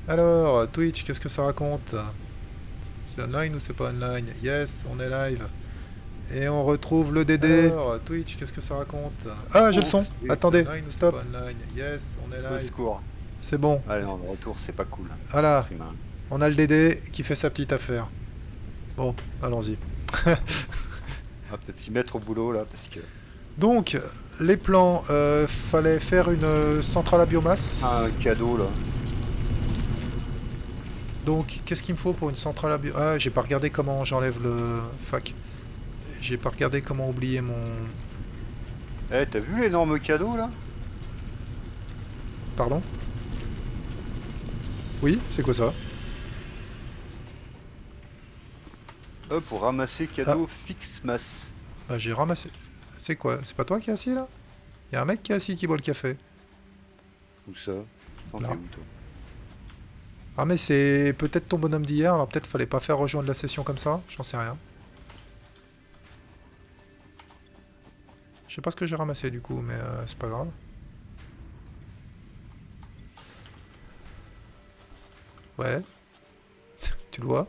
Alors, Twitch, qu'est-ce que ça raconte? C'est online ou c'est pas online? Yes, on est live. Et on retrouve le DD. Alors, Twitch, qu'est-ce que ça raconte? Ah, j'ai le Oh, son. c'est Attendez, online ou c'est stop. pas online? Yes, on est Au live. secours. C'est bon. Allez, non, le retour, c'est pas cool. Voilà, Être humain. on a le DD qui fait sa petite affaire. Bon, allons-y. On va peut-être s'y mettre au boulot là, parce que. Donc, les plans, fallait faire une centrale à biomasse. Un cadeau là. Donc, qu'est-ce qu'il me faut pour une centrale à biomasse? Ah, j'ai pas regardé comment j'enlève le... Fuck. J'ai pas regardé comment oublier mon... Eh, t'as vu l'énorme cadeau là? Pardon? Oui, c'est quoi ça? Pour ramasser Ah, cadeau fixe masse. bah j'ai ramassé. C'est quoi? C'est pas toi qui es assis là? Il y a un mec qui est assis qui boit le café. Où ça? Attends, t'es Là. où toi? Ah mais c'est peut-être ton bonhomme d'hier, alors peut-être fallait pas faire rejoindre la session comme ça, j'en sais rien. Je sais pas ce que j'ai ramassé du coup, mais c'est pas grave. Ouais, tu le vois?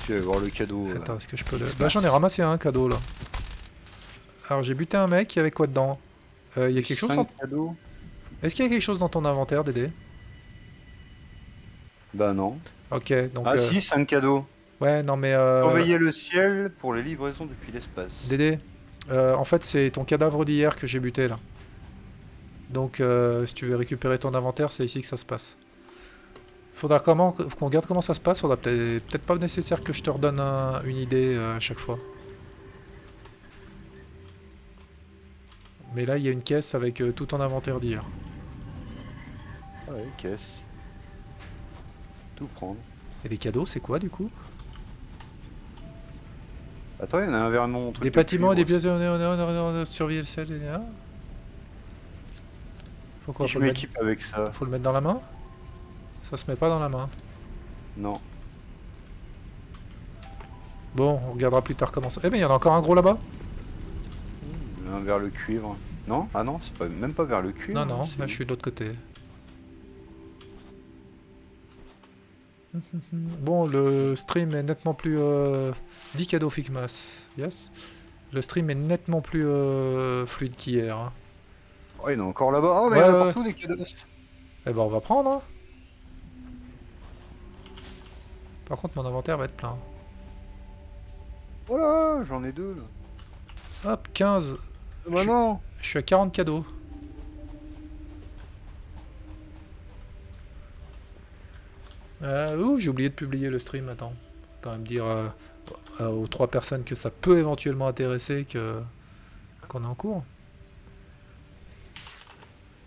Tu vas voir le cadeau. Attends, est-ce que je peux le... fixe Bah j'en ai masse. ramassé un cadeau là. Alors j'ai buté un mec, il y avait quoi dedans? Il y a quelque chose 5 dans... cadeaux? Est-ce qu'il y a quelque chose dans ton inventaire, Dédé? Bah non. Ok, donc... Ah si, 5 cadeaux. Ouais, non mais... Surveiller le ciel pour les livraisons depuis l'espace. Dédé, en fait c'est ton cadavre d'hier que j'ai buté là. Donc si tu veux récupérer ton inventaire, c'est ici que ça se passe. Faudra qu'on regarde comment ça se passe, faudra peut-être pas nécessaire que je te redonne une idée à chaque fois. Mais là il y a une caisse avec tout ton inventaire d'hier. Ouais, caisse. Tout prendre. Et les cadeaux c'est quoi du coup? Attends, il y en a un vers mon truc Des de bâtiments et des cuivre pièces aussi. de surveiller le sel, etc. Faut Si quoi? je m'équipe avec ça. Faut le mettre dans la main? Ça se met pas dans la main. Non. Bon, on regardera plus tard comment ça... Eh ben il y en a encore un gros là-bas? Un vers le cuivre. Non? Ah non, c'est pas, même pas vers le cuivre. Non, non, C'est là où? je suis de l'autre côté. Bon, le stream est nettement plus... 10 cadeaux Figmas, yes. Le stream est nettement plus fluide qu'hier. Hein. Oh, il y en a encore là-bas. Oh, mais il Ouais, y en a ouais, ouais. partout des cadeaux. Eh ben on va prendre. Hein. Par contre, mon inventaire va être plein. Voilà, j'en ai deux là. Hop, 15. Bah non! Je suis à 40 cadeaux. Ouh, j'ai oublié de publier le stream, attends. Quand même dire aux 3 personnes que ça peut éventuellement intéresser qu'on est en cours.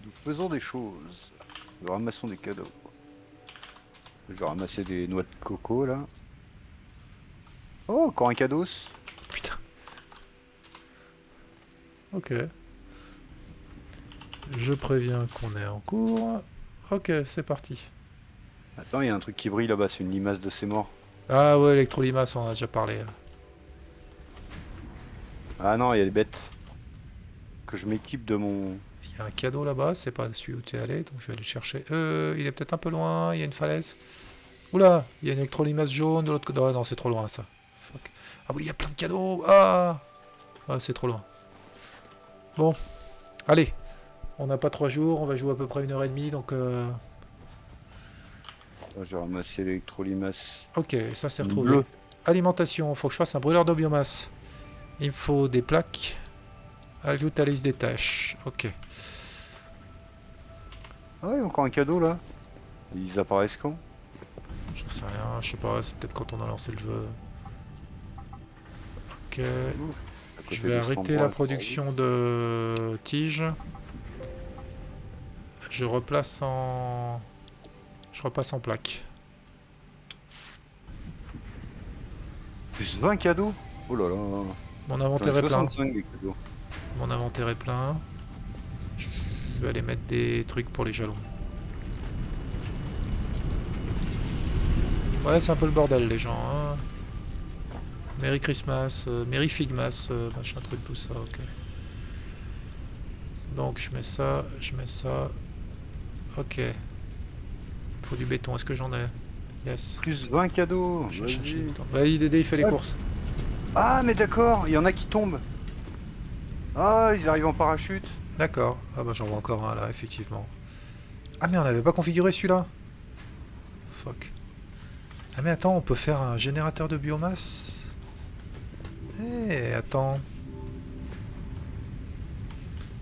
Nous faisons des choses. Nous ramassons des cadeaux. Je vais ramasser des noix de coco là. Oh, encore un cadeau. Putain. Ok. Je préviens qu'on est en cours. Ok, c'est parti. Attends, il y a un truc qui brille là-bas, c'est une limace de ces morts. Ah ouais, électrolimace, on en a déjà parlé. Ah non, il y a des bêtes. Que je m'équipe de mon... Il y a un cadeau là-bas, c'est pas celui où tu es allé, donc je vais aller le chercher. Il est peut-être un peu loin, il y a une falaise. Oula, il y a une électrolimace jaune de l'autre côté. Oh non, c'est trop loin ça. Fuck. Ah oui, il y a plein de cadeaux. Ah, c'est trop loin. Bon, allez. On n'a pas 3 jours, on va jouer à peu près 1h30, donc... Attends, je vais ramasser l'électrolimace. Ok, ça c'est Une retrouvé. bleue. Alimentation, faut que je fasse un brûleur de biomasse. Il me faut des plaques. Ajoute à la liste des tâches. Ok. Ah ouais, encore un cadeau là. Ils apparaissent quand? J'en sais rien, je sais pas, c'est peut-être quand on a lancé le jeu. Ok. Ouh, à côté Je vais de cet arrêter endroit, la production de tiges. Je replace en... Je repasse en plaque. Plus 20 cadeaux? Oh là là. Mon J'en ai inventaire est plein. 65 des cadeaux. Mon inventaire est plein. Je vais aller mettre des trucs pour les jalons. Ouais, c'est un peu le bordel les gens. Hein. Merry Christmas, Merry Figmas, machin truc, tout ça, ok. Donc je mets ça, je mets ça. Ok. Faut du béton, est-ce que j'en ai? Yes. Plus 20 cadeaux. Je vais chercher du Vas-y. béton. Vas-y Dédé, il fait les Hop. courses. Ah, mais d'accord, il y en a qui tombent. Ah, ils arrivent en parachute. D'accord. Ah bah j'en vois encore un là, effectivement. Ah mais on n'avait pas configuré celui-là. Fuck. Ah mais attends, on peut faire un générateur de biomasse. Eh, attends.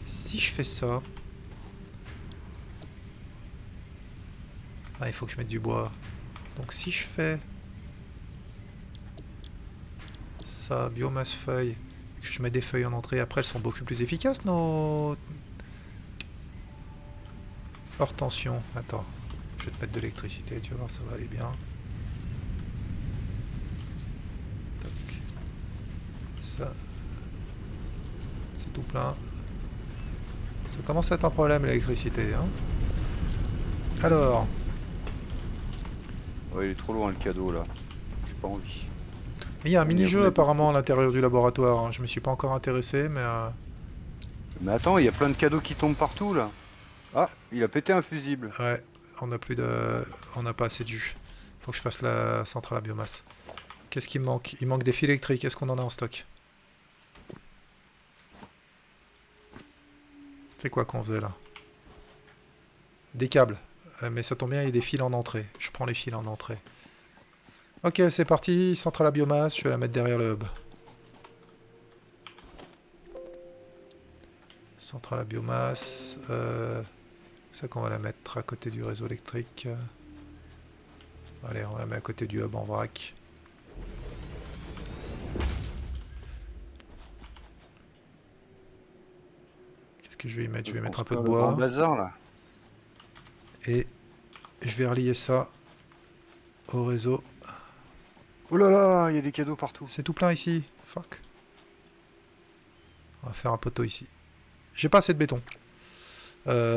Si je fais ça... Ah, il faut que je mette du bois. Donc si je fais... ça, biomasse feuilles, que je mets des feuilles en entrée, après elles sont beaucoup plus efficaces, nos... hors tension. Attends, je vais te mettre de l'électricité, tu vas voir, ça va aller bien. Tac. Ça, c'est tout plein. Ça commence à être un problème l'électricité, hein. Alors, Ouais, il est trop loin le cadeau là. J'ai pas envie. il y a un On y mini-jeu a- apparemment à l'intérieur du laboratoire, hein. Je me suis pas encore intéressé, mais... Mais attends, il y a plein de cadeaux qui tombent partout là. Ah, il a pété un fusible. ouais, on a plus de... on n'a pas assez de jus. Faut que je fasse la centrale à biomasse. Qu'est-ce qui me manque? Il manque des fils électriques, est-ce qu'on en a en stock? C'est quoi qu'on faisait là? Des câbles. Mais ça tombe bien, il y a des fils en entrée. Je prends les fils en entrée. Ok, c'est parti. Centrale à biomasse, je vais la mettre derrière le hub. Centrale à biomasse. C'est ça qu'on va la mettre à côté du réseau électrique. Allez, on la met à côté du hub en vrac. Qu'est-ce que je vais y mettre? Je vais mettre un peu de Le grand bois. bazar là. Et je vais relier ça au réseau. Oh là là, il y a des cadeaux partout. C'est tout plein ici. Fuck. On va faire un poteau ici. J'ai pas assez de béton.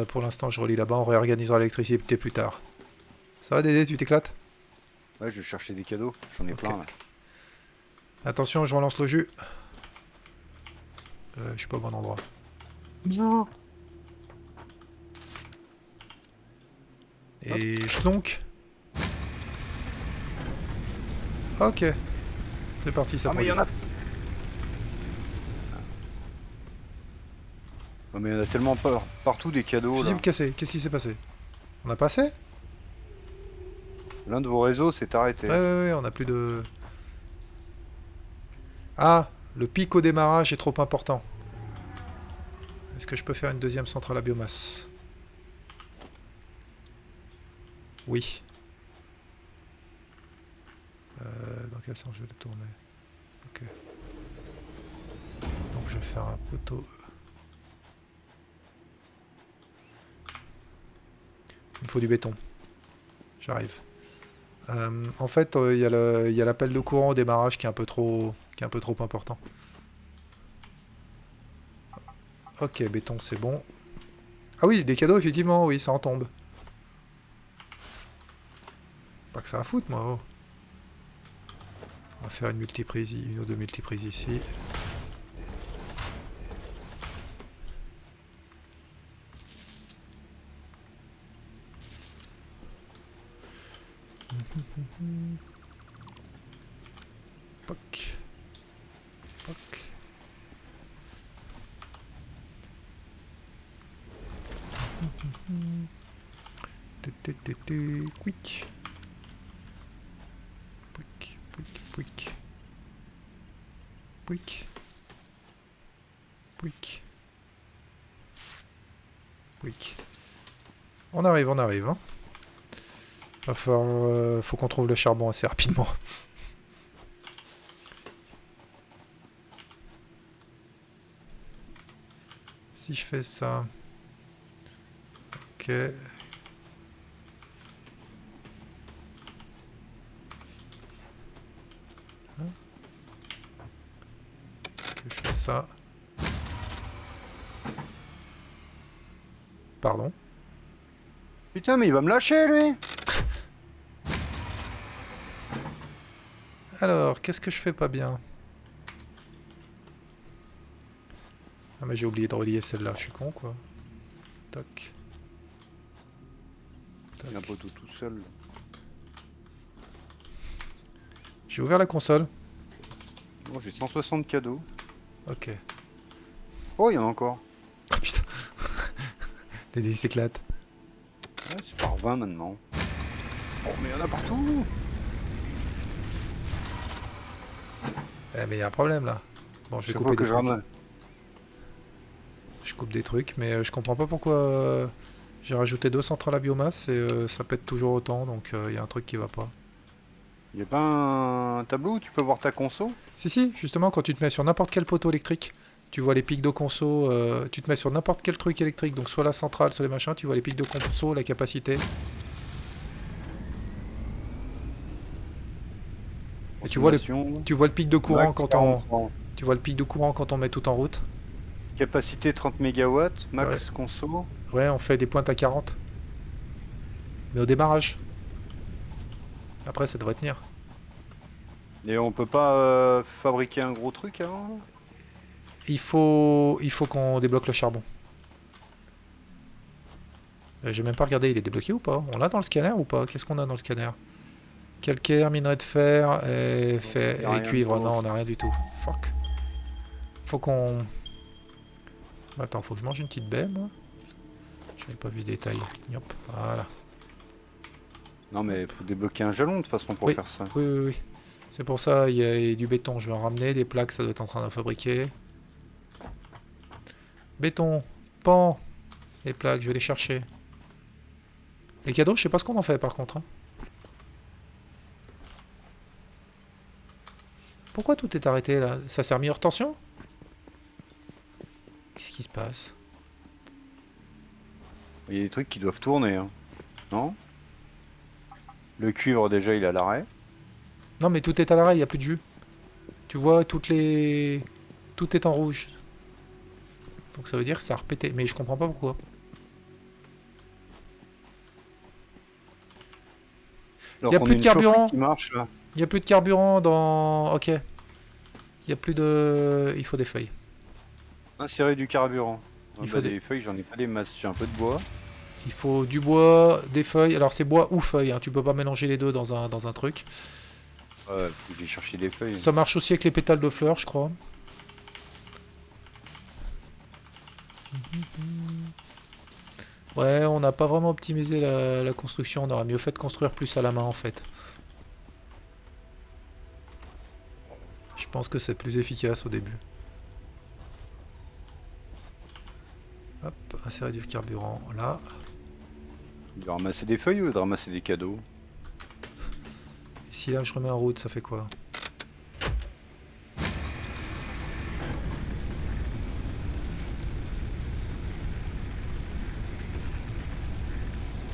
Pour l'instant, je relie là-bas. On réorganisera l'électricité plus tard. Ça va, Dédé, tu t'éclates? Ouais, je vais chercher des cadeaux. J'en ai Ok. plein là. Attention, je relance le jus. Je suis pas au bon endroit. Non. Et chlonk. Ok. C'est parti, ça Ah, mais il y en produit. a. Oh, mais il y en a tellement partout des cadeaux là. Fusible cassé. Qu'est-ce qui s'est passé? On a passé? L'un de vos réseaux s'est arrêté. Ouais, on a plus de... Ah, le pic au démarrage est trop important. Est-ce que je peux faire une deuxième centrale à biomasse? Oui. Dans quel sens je vais le tourner? Ok. Donc je vais faire un poteau. Il me faut du béton. J'arrive. En fait, il y a l'appel de courant au démarrage qui est un peu trop important. Ok, béton, c'est bon. Ah oui, des cadeaux, effectivement, oui, ça en tombe. Pas que ça a foutre, moi. Oh. On va faire une multiprise, une ou deux multiprises ici. Poc. Poc. Quick. Quick, quick, quick. Quick. Quick. Quick. On arrive, hein. Va falloir, faut qu'on trouve le charbon assez rapidement. Si je fais ça... Ok. Je fais ça. Pardon. Putain, mais il va me lâcher lui. Alors, qu'est-ce que je fais pas bien? Ah mais j'ai oublié de relier celle-là, je suis con quoi. Toc. Il y a un poteau tout seul. J'ai ouvert la console. Bon, j'ai 160 cadeaux. Ok. Oh, il y en a encore. Ah putain. Les dés s'éclatent. Ouais, c'est par 20 maintenant. Oh, mais il y en a partout. Eh mais il y a un problème là. Bon, je vais Chaque couper fois des que je trucs. ramasse. Je coupe des trucs, mais je comprends pas pourquoi j'ai rajouté 2 centrales à biomasse et ça pète toujours autant, donc il y a un truc qui va pas. Il y a pas un tableau où tu peux voir ta conso? Si, si, justement, quand tu te mets sur n'importe quel poteau électrique, tu vois les pics de conso, tu te mets sur n'importe quel truc électrique, donc soit la centrale, soit les machins, tu vois les pics de conso, la capacité. Et Consommation. tu vois le pic de courant Max quand on, 43. tu vois le pic de courant quand on met tout en route. Capacité 30 MW. Ouais, Max conso. ouais, on fait des pointes à 40. Mais au démarrage. Après, ça devrait tenir. Et on peut pas fabriquer un gros truc avant? Il faut qu'on débloque le charbon. J'ai même pas regardé, il est débloqué ou pas? On l'a dans le scanner ou pas? Qu'est-ce qu'on a dans le scanner? Calcaire, minerai de fer Y a et rien cuivre. Non, d'autre. on a rien du tout. Fuck. Faut qu'on... Attends, faut que je mange une petite baie, moi. Je n'ai pas vu ce détail. Yop, voilà. Non mais faut débloquer un jalon de toute façon pour Oui, faire ça. oui, oui, oui. C'est pour ça, il y a du béton, je vais en ramener. Des plaques, ça doit être en train d'en fabriquer. Béton, pan, les plaques, je vais les chercher. Les cadeaux, je sais pas ce qu'on en fait par contre, hein. Pourquoi tout est arrêté là? Ça s'est remis hors tension? Qu'est-ce qui se passe? Il y a des trucs qui doivent tourner, hein. Non? Le cuivre déjà il est à l'arrêt. Non mais tout est à l'arrêt, il n'y a plus de jus. Tu vois, toutes les... Tout est en rouge. Donc ça veut dire que ça a repété. Mais je comprends pas pourquoi. Il Alors n'y a qu'on plus a de une chaufferie carburant. qui marche là. Il n'y a plus de carburant dans... Ok. Il n'y a plus de... Il faut des feuilles. Insérer du carburant. Ah Il bah faut des... des feuilles j'en ai pas des masses, j'ai un peu de bois. Il faut du bois, des feuilles. Alors c'est bois ou feuilles, hein. Tu peux pas mélanger les deux dans un truc. Ouais, j'ai cherché des feuilles. Ça marche aussi avec les pétales de fleurs, je crois. Ouais, on n'a pas vraiment optimisé la construction. On aurait mieux fait de construire plus à la main en fait. Je pense que c'est plus efficace au début. Hop, insérer du carburant là. De ramasser des feuilles ou de ramasser des cadeaux? Et si là je remets en route, ça fait quoi?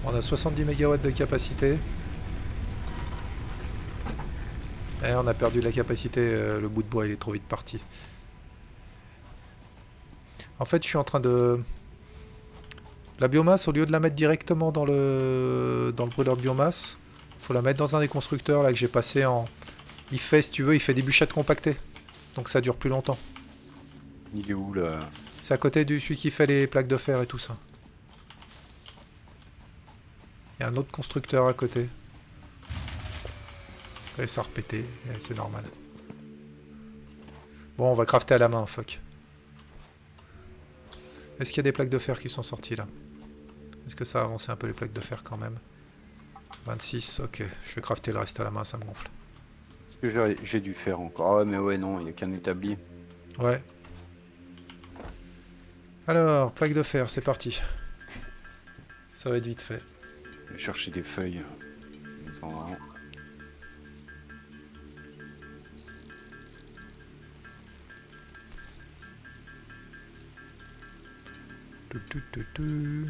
On a 70 MW de capacité. Et on a perdu la capacité, le bout de bois il est trop vite parti. En fait je suis en train de... La biomasse, au lieu de la mettre directement dans le brûleur de biomasse, faut la mettre dans un des constructeurs là que j'ai passé en... Il fait, si tu veux, il fait des bûchettes compactées. Donc ça dure plus longtemps. Il est où là? C'est à côté de celui qui fait les plaques de fer et tout ça. Il y a un autre constructeur à côté. Et ça a repété, c'est normal. Bon, on va crafter à la main, fuck. Est-ce qu'il y a des plaques de fer qui sont sorties là? Est-ce que ça a avancé un peu les plaques de fer quand même? 26, ok. Je vais crafter le reste à la main, ça me gonfle. Est-ce que j'ai dû faire encore? Ah mais ouais non, il n'y a qu'un établi. Ouais. Alors, plaque de fer, c'est parti. Ça va être vite fait. Je vais chercher des feuilles. Attends, Tout, tout, tout, tout.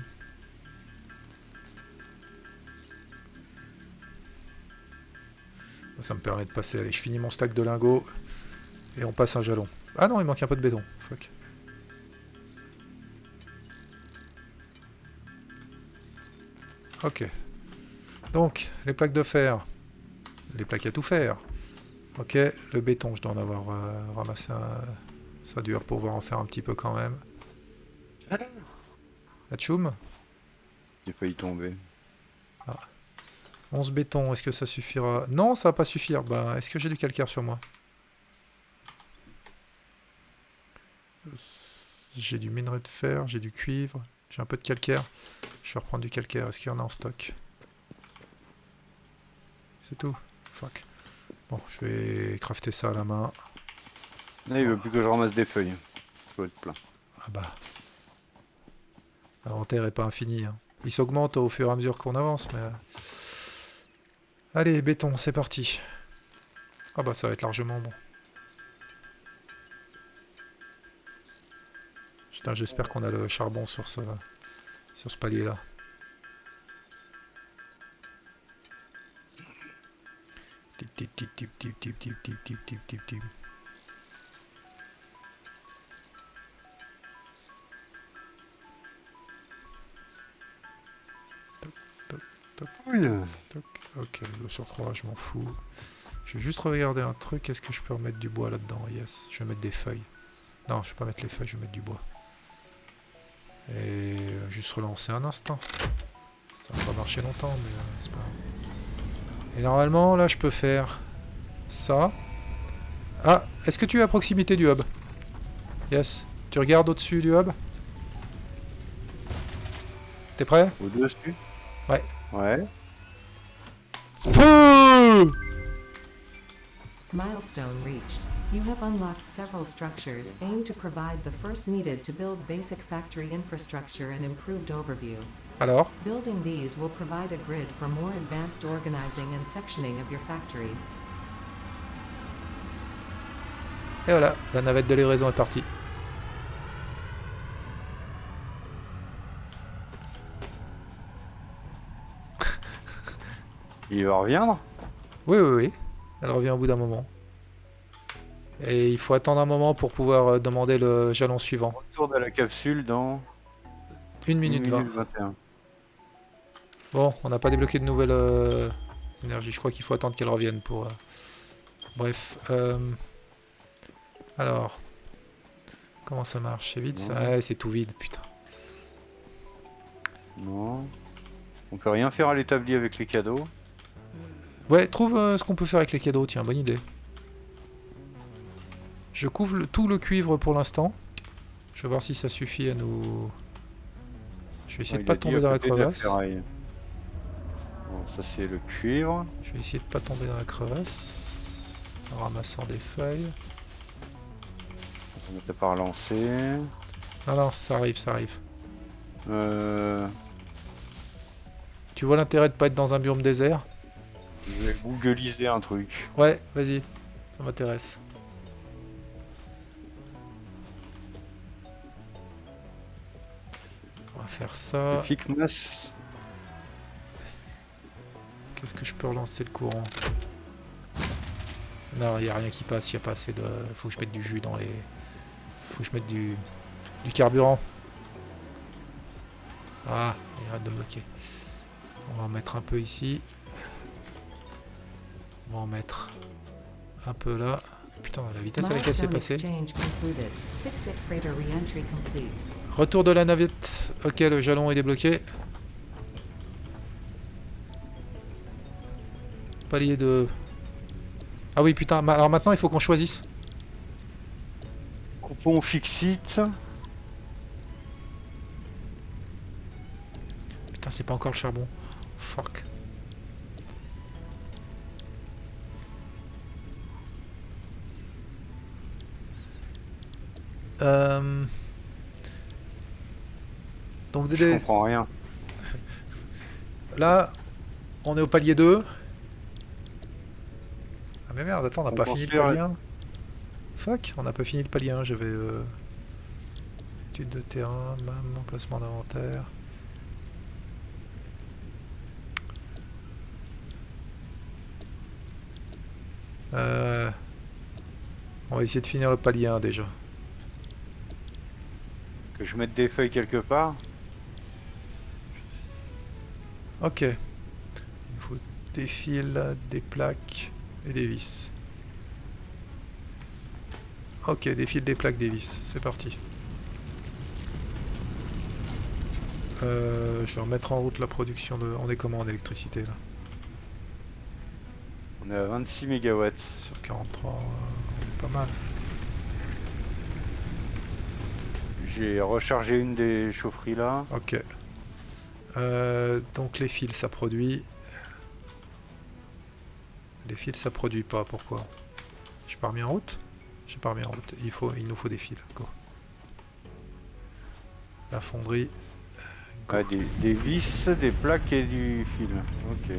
Ça me permet de passer. Allez, je finis mon stack de lingots. Et on passe un jalon. Ah non, il manque un peu de béton. Fuck. Ok. Donc, les plaques de fer. Les plaques à tout faire. Ok, le béton, je dois en avoir ramassé un... Ça dure pour pouvoir en faire un petit peu quand même. Atchoum. j'ai failli tomber. 11 béton, est-ce que ça suffira? Non, ça va pas suffire. Bah, est-ce que j'ai du calcaire sur moi? J'ai du minerai de fer, j'ai du cuivre, j'ai un peu de calcaire. Je vais reprendre du calcaire. Est-ce qu'il y en a en stock? C'est tout. Fuck. Bon, je vais crafter ça à la main. Là, il veut plus que je ramasse des feuilles. Je dois être plein. Ah bah. L'inventaire est pas infini. Hein. Il s'augmente au fur et à mesure qu'on avance, mais... Allez, béton, c'est parti. Ah bah ça va être largement bon. Putain, j'espère qu'on a le charbon sur ce palier-là. Tip, tip, tip, tip, tip, tip, tip, tip, tip, tip, tip, tip. Oui. Toc. Ok, 2 sur 3, je m'en fous. Je vais juste regarder un truc. Est-ce que je peux remettre du bois là-dedans? Yes. Je vais mettre des feuilles. Non, je vais pas mettre les feuilles, je vais mettre du bois. Et juste relancer un instant. Ça va pas marcher longtemps, mais c'est pas grave. Et normalement, là, je peux faire ça. Ah, est-ce que tu es à proximité du hub? Yes. Tu regardes au-dessus du hub? T'es prêt? Au-dessus? Ouais. Ouais. Feu! Milestone reached. You have unlocked several structures aimed to provide the first needed to build basic factory infrastructure and improved overview. Alors? Building these will provide a grid for more advanced organizing and sectioning of your factory. Et voilà, la navette de livraison est partie. Il va reviendre? Oui, oui, oui. Elle revient au bout d'un moment. Et il faut attendre un moment pour pouvoir demander le jalon suivant. Retour de la capsule dans 1 1 minute 20. minute 21. Bon, on n'a pas débloqué de nouvelles énergies. Je crois qu'il faut attendre qu'elle revienne pour... Bref. Alors. Comment ça marche? C'est vide ça? Ouais, c'est tout vide, putain. Non. On peut rien faire à l'établi avec les cadeaux. Ouais, trouve ce qu'on peut faire avec les cadeaux. Tiens, bonne idée. Je couvre tout le cuivre pour l'instant. Je vais voir si ça suffit à nous... Je vais essayer de pas tomber dans la crevasse. Bon, ça c'est le cuivre. Je vais essayer de pas tomber dans la crevasse. En ramassant des feuilles. On n'a pas relancé. Non, non, ça arrive, ça arrive. Je Tu vois l'intérêt de pas être dans un biome désert? vais googliser un truc. Ouais, vas-y. Ça m'intéresse. On va faire ça. Ficmas. Qu'est-ce que je peux relancer le courant? Non, il n'y a rien qui passe, il n'y a pas assez de... Faut que je mette du jus dans les... Faut que je mette du carburant. Ah, il arrête de bloquer. On va en mettre un peu ici. On va en mettre un peu là. Putain, la vitesse avec laquelle c'est passé. Retour de la navette. Ok, le jalon est débloqué. Palier de... Ah oui, putain, alors maintenant il faut qu'on choisisse. Coupon Fixit. Putain, c'est pas encore le charbon. Fuck. Donc Je Dédé, comprends rien. là, on est au palier 2. Ah mais merde, attends, on n'a On pas pense fini le faire- palier 1. Fuck, on n'a pas fini le palier 1, j'avais... étude de terrain, MAM, emplacement d'inventaire. On va essayer de finir le palier 1 déjà. Que je mette des feuilles quelque part. Ok. Il faut des fils, des plaques et des vis. Ok, des fils, des plaques, des vis. C'est parti. Je vais remettre en route la production de... On est comment en électricité là? On est à 26 mégawatts. Sur 43, on est pas mal. J'ai rechargé une des chaufferies là. Ok. Donc les fils ça produit. Les fils ça produit pas, pourquoi? J'ai pas remis en route? J'ai pas remis en route. Il nous faut des fils. Go. La fonderie. Go. Ah, des vis, des plaques et du fil. Ok.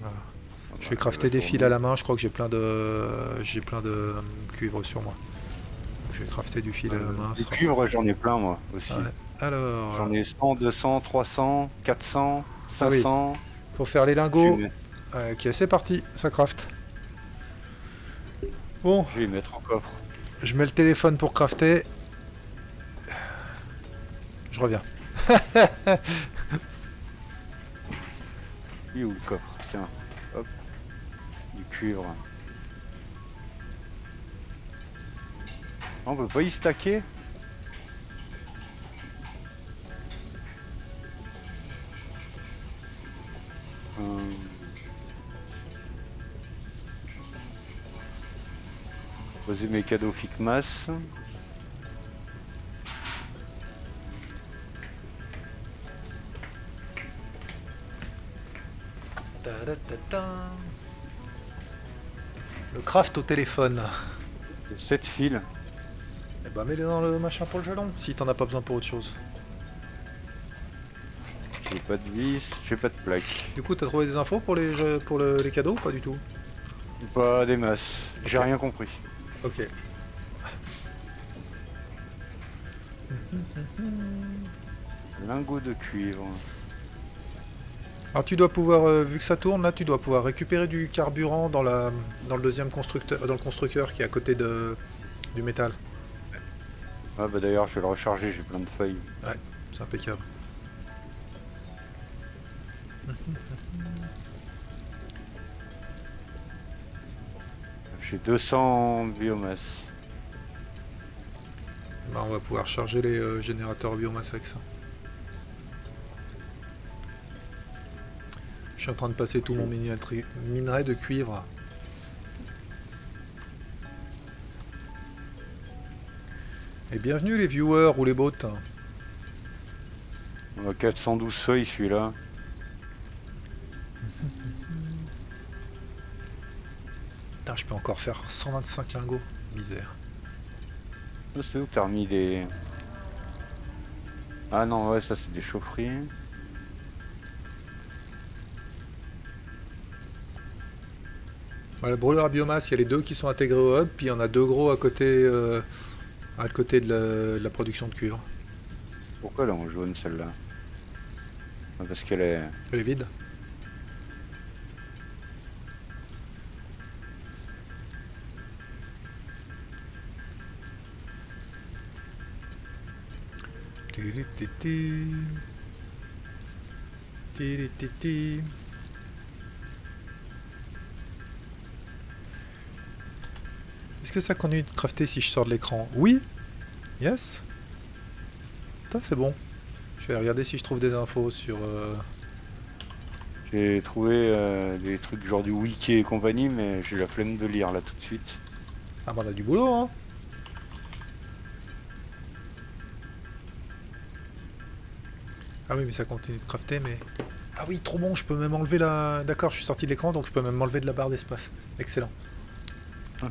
Voilà. Ah Je bah, vais crafter des fils à la main, je crois que j'ai plein de cuivre sur moi. Donc, je vais crafter du fil à la main. Du ce sera- cuivre, j'en ai plein moi aussi. Ouais. Alors, J'en ai 100, 200, 300, 400, 500. pour faire les Je lingots. vais, Ok, c'est parti, ça craft. Bon, je vais les mettre en coffre. je mets le téléphone pour crafter. Je reviens. Il est où le coffre? Tiens, hop. Du cuivre. On peut pas y stacker? Poser mes cadeaux Ficmas. Le craft au téléphone. 7 fils. Eh ben mets-les dans le machin pour le jalon, si t'en as pas besoin pour autre chose. J'ai pas de vis, j'ai pas de plaque. Du coup, t'as trouvé des infos pour les cadeaux ou pas du tout? Pas des masses. J'ai Ok. rien compris. Ok. Lingot de cuivre. Alors tu dois pouvoir, vu que ça tourne là, tu dois pouvoir récupérer du carburant dans le deuxième constructeur, dans le constructeur qui est à côté du métal. Ah bah d'ailleurs je vais le recharger, j'ai plein de feuilles. C'est impeccable. J'ai 200 biomasse. Ben, on va pouvoir charger les générateurs biomasse avec ça. Je suis en train de passer tout mon minerai de cuivre. Et bienvenue les viewers ou les bots. On a 412 feuilles celui-là. Putain, je peux encore faire 125 lingots. Misère. Oh, c'est où que t'as remis des... Ah non, ouais, ça c'est des chaufferies. Voilà, le brûleur à biomasse, il y a les deux qui sont intégrés au hub, puis il y en a deux gros à côté de la production de cuivre. Pourquoi elle est en jaune celle-là? Ah, parce qu'elle est... Elle est vide. Tiri-ti-ti. Tiri-ti-ti. Est-ce que ça continue de crafter si je sors de l'écran? Oui. Yes. Putain, c'est bon. Je vais regarder si je trouve des infos sur... J'ai trouvé des trucs genre du wiki et compagnie, mais j'ai la flemme de lire là tout de suite. Ah bah on a du boulot, hein. Ah oui, mais ça continue de crafter, mais... Ah oui, trop bon, je peux même enlever la... D'accord, je suis sorti de l'écran, donc je peux même m'enlever de la barre d'espace. Excellent. Ah.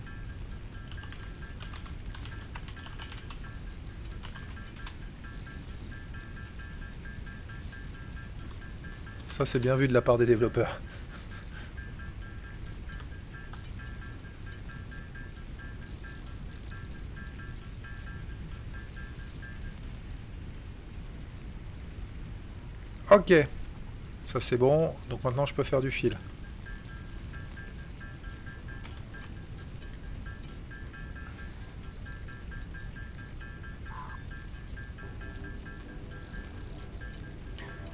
Ça, c'est bien vu de la part des développeurs. Ok. Ça, c'est bon. Donc maintenant, je peux faire du fil.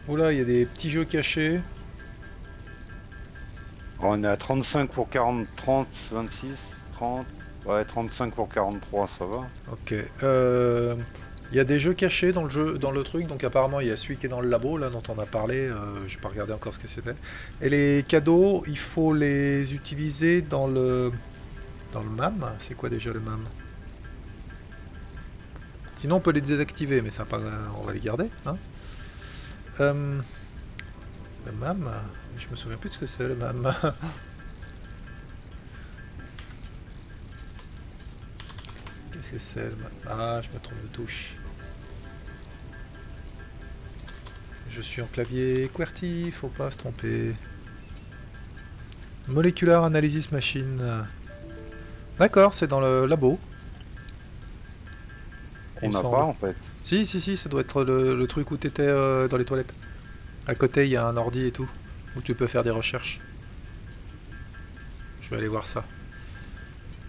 Oula, il y a des petits jeux cachés. On est à 35 pour 40, 30, 26, 30... Ouais, 35 pour 43, ça va. Ok. Il y a des jeux cachés dans le jeu, dans le truc, donc apparemment il y a celui qui est dans le labo, là, dont on a parlé, j'ai pas regardé encore ce que c'était. Et les cadeaux, il faut les utiliser dans le... Dans le MAM. C'est quoi déjà le MAM? Sinon on peut les désactiver, mais ça pas... on va les garder, hein. Le MAM, je me souviens plus de ce que c'est le MAM. Qu'est-ce que c'est le MAM? Ah, je me trompe de touche. Je suis en clavier QWERTY, faut pas se tromper. Molecular Analysis Machine. D'accord, c'est dans le labo. On Il me n'a semble. pas en fait. Si, ça doit être le truc où t'étais dans les toilettes. À côté, il y a un ordi et tout, où tu peux faire des recherches. Je vais aller voir ça.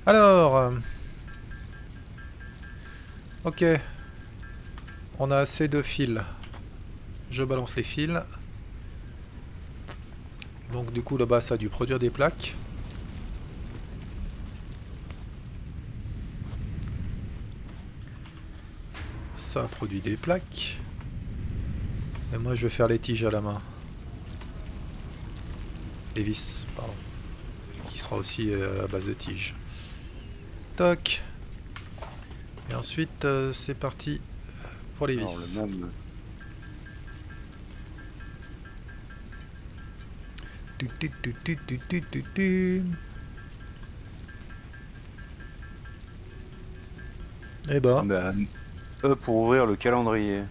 Alors... ok. On a assez de fils. Je balance les fils. Donc du coup là-bas ça a dû produire des plaques. Ça produit des plaques. Et moi je vais faire les tiges à la main. Les vis, pardon. Qui sera aussi à base de tiges. Toc. Et ensuite c'est parti pour les vis. Alors le même. Eh ben, Ben, E pour ouvrir le calendrier.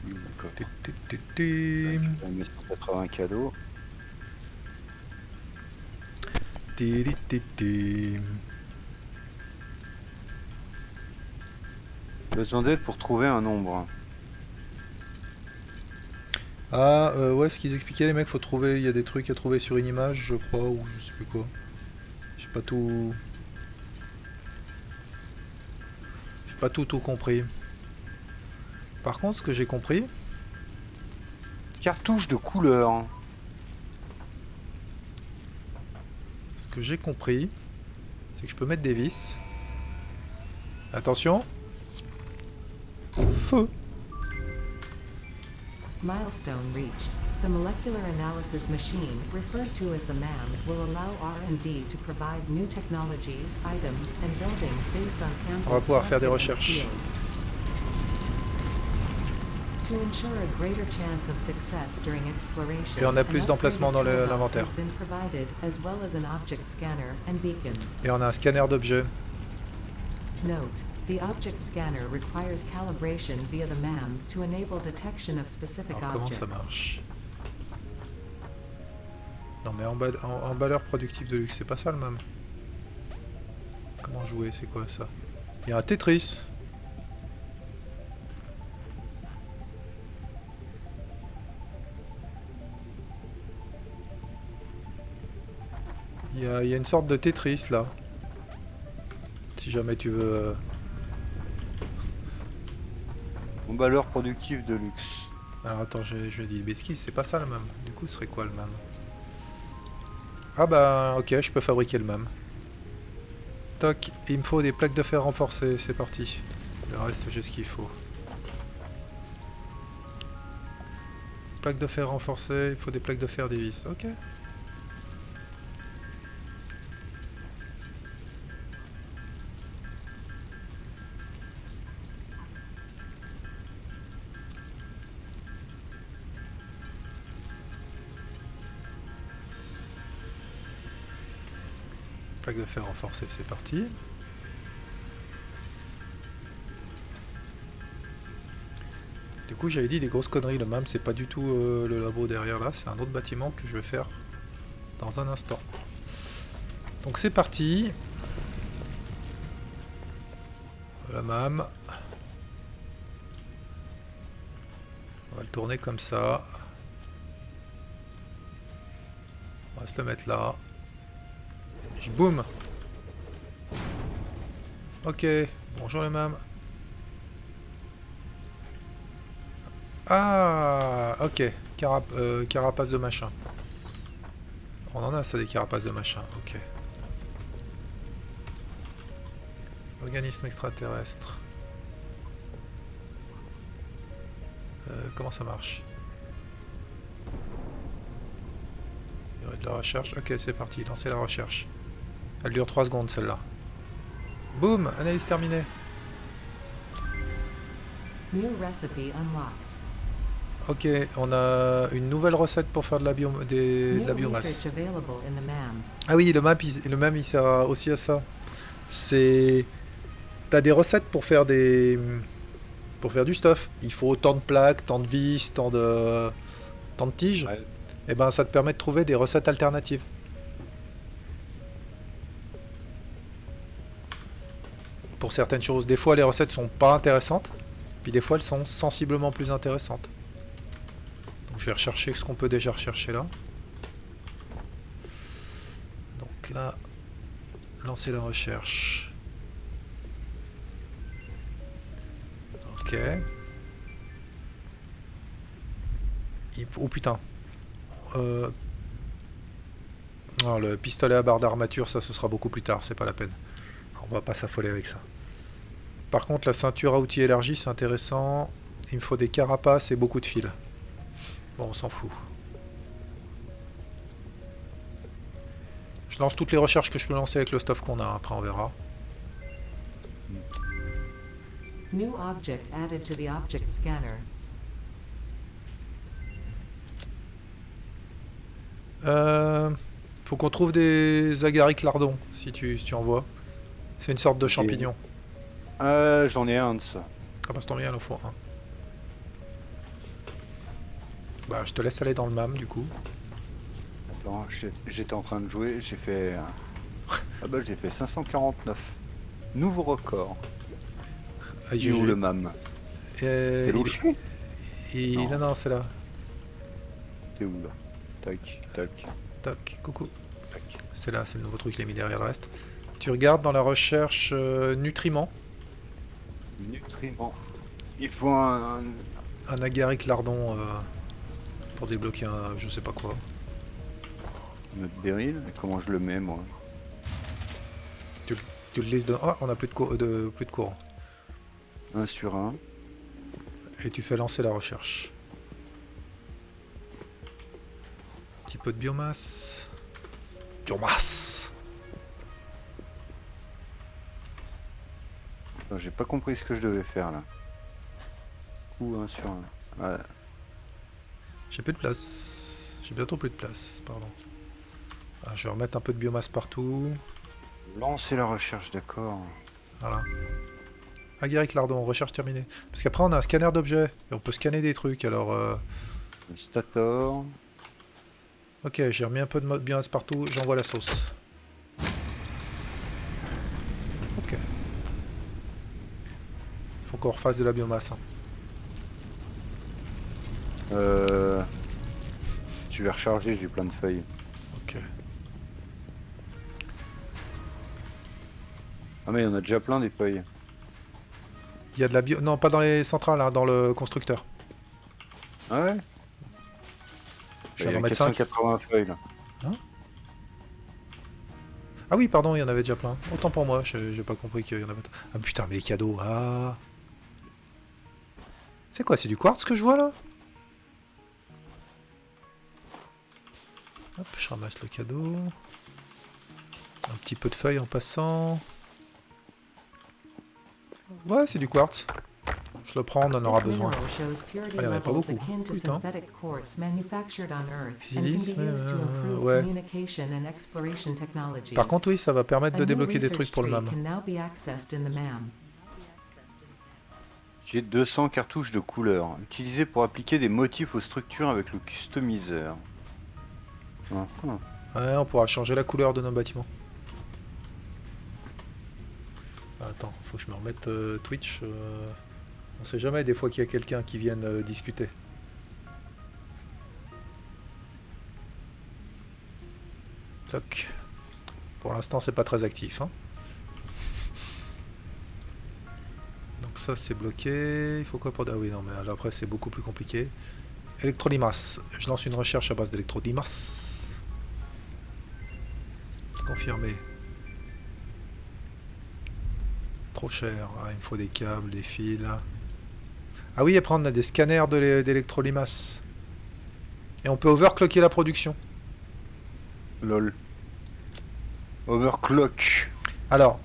D'accord. Je vais mettre 180 cadeaux. Besoin d'aide pour trouver un nombre. Ah, ouais, ce qu'ils expliquaient, les mecs, faut trouver, il y a des trucs à trouver sur une image, je crois, ou je sais plus quoi. J'ai pas tout... J'ai pas tout compris. Par contre, ce que j'ai compris... Cartouche de couleur. Ce que j'ai compris, c'est que je peux mettre des vis. Attention. Feu. Milestone reached. The molecular analysis machine, referred to as the MAM, will allow R&D to provide new technologies, items, and buildings based on samples On va pouvoir faire des collected in the recherches. field. To ensure a greater chance of success during exploration, Et on a plus an d'emplacements dans upgraded toolbox l'inventaire. has been provided, as well as an object scanner and beacons. Et on a un scanner d'objets. Note: the object scanner requires calibration via the MAM to enable detection of specific Alors comment objects. ça marche? Non mais emballeur productif de luxe, c'est pas ça le même. Comment jouer? C'est quoi ça? Il y a un Tetris. Il y a une sorte de Tetris là. Si jamais tu veux... Emballeur productif de luxe. Alors attends, je dis bêtise, c'est pas ça le même. Du coup, ce serait quoi le même? Ah bah ok, je peux fabriquer le même. Toc, il me faut des plaques de fer renforcées, c'est parti. Le reste, j'ai ce qu'il faut. Plaques de fer renforcées, il faut des plaques de fer des vis, ok. Plaque de fer renforcée, c'est parti. Du coup, j'avais dit des grosses conneries. Le MAM, c'est pas du tout le labo derrière là, c'est un autre bâtiment que je vais faire dans un instant. Donc c'est parti. Le MAM. On va le tourner comme ça. On va se le mettre là. Boum. Ok, bonjour le MAM. Ah, ok. Carapace de machin. On en a ça, des carapaces de machin. Ok. Organisme extraterrestre. Comment ça marche? Il y aurait de la recherche. Ok, c'est parti. Lancez la recherche. Elle dure 3 secondes celle-là. Boum, analyse terminée. New recipe unlocked. Ok, on a une nouvelle recette pour faire de la, de la New biomasse. research available in the MAM. Ah oui, le MAM il sert aussi à ça. C'est... T'as des recettes pour faire des... Pour faire du stuff. Il faut tant de plaques, tant de vis, tant de tiges. Ouais. Et ben ça te permet de trouver des recettes alternatives. Pour certaines choses. Des fois les recettes sont pas intéressantes. Puis des fois elles sont sensiblement plus intéressantes. Donc je vais rechercher ce qu'on peut déjà rechercher là. Donc là, lancer la recherche. Ok. Oh putain. Non, le pistolet à barre d'armature, ça ce sera beaucoup plus tard, c'est pas la peine. On va pas s'affoler avec ça. Par contre, la ceinture à outils élargie, c'est intéressant. Il me faut des carapaces et beaucoup de fils. Bon, on s'en fout. Je lance toutes les recherches que je peux lancer avec le stuff qu'on a, après on verra. New object added to the object scanner. Faut qu'on trouve des agarics lardons, si tu en vois. C'est une sorte de champignon. J'en ai un de ça. Ah bah c'est tombé à la fois. Hein. Bah je te laisse aller dans le MAM du coup. Attends, j'étais en train de jouer, j'ai fait... Ah bah j'ai fait 549. Nouveau record. Ah, Il est où le MAM? C'est là où je suis? Non, Non. non, c'est là. T'es où là? Tac, tac, Tac, coucou. tac. C'est là, c'est le nouveau truc, je l'ai mis derrière le reste. Tu regardes dans la recherche nutriments. Nutriments. Il faut un... Un agaric lardon pour débloquer un je sais pas quoi. Notre béryl. Comment je le mets moi? Tu le laisses de... Ah, on a plus de courant. 1 sur 1. Et tu fais lancer la recherche. Un petit peu de biomasse. Biomasse. J'ai pas compris ce que je devais faire là. Ou 1 sur 1. Ouais. J'ai plus de place. J'ai bientôt plus de place, pardon. Ah, je vais remettre un peu de biomasse partout. Lancer la recherche, d'accord. Voilà. Agaric lardon, recherche terminée. Parce qu'après on a un scanner d'objets. Et on peut scanner des trucs, alors... Un stator. Ok, j'ai remis un peu de biomasse partout, j'envoie la sauce. Ok. Faut qu'on refasse de la biomasse. Hein. Je vais recharger, j'ai plein de feuilles. Ok. Ah mais il y en a déjà plein des feuilles. Il y a de la bio... Non, pas dans les centrales, hein, dans le constructeur. Ah ouais? Je Il vais y en a mettre 5. 480 feuilles là. Ah oui, pardon, il y en avait déjà plein. Autant pour moi, j'ai pas compris qu'il y en avait... Ah putain, mais les cadeaux, ah... C'est quoi, c'est du quartz que je vois là? Hop, je ramasse le cadeau. Un petit peu de feuilles en passant. Ouais, c'est du quartz. Je le prends, on en aura This besoin. mineral shows purity Ah, il y en avait pas levels beaucoup. akin to Putain. synthetic quartz manufactured on Earth and can Physique, be used to improve ouais. communication and exploration technologies. Par contre, oui, ça va permettre A de new débloquer des research trucs pour le tree MAM. can now be accessed in the MAM. J'ai 200 cartouches de couleurs, utilisées pour appliquer des motifs aux structures avec le customiseur. Ah, ah. Ouais, on pourra changer la couleur de nos bâtiments. Attends, faut que je me remette Twitch. On sait jamais, des fois qu'il y a quelqu'un qui vienne discuter. Toc. Pour l'instant, c'est pas très actif. Hein. Donc ça c'est bloqué. Il faut quoi pour... Ah oui, non, mais là, après c'est beaucoup plus compliqué. Électrolimace. Je lance une recherche à base d'électrolimace. Confirmé. Trop cher. Ah, il me faut des câbles, des fils. Ah oui, après on a des scanners d'électrolimace. Et on peut overclocker la production. Lol. Overclock. Alors,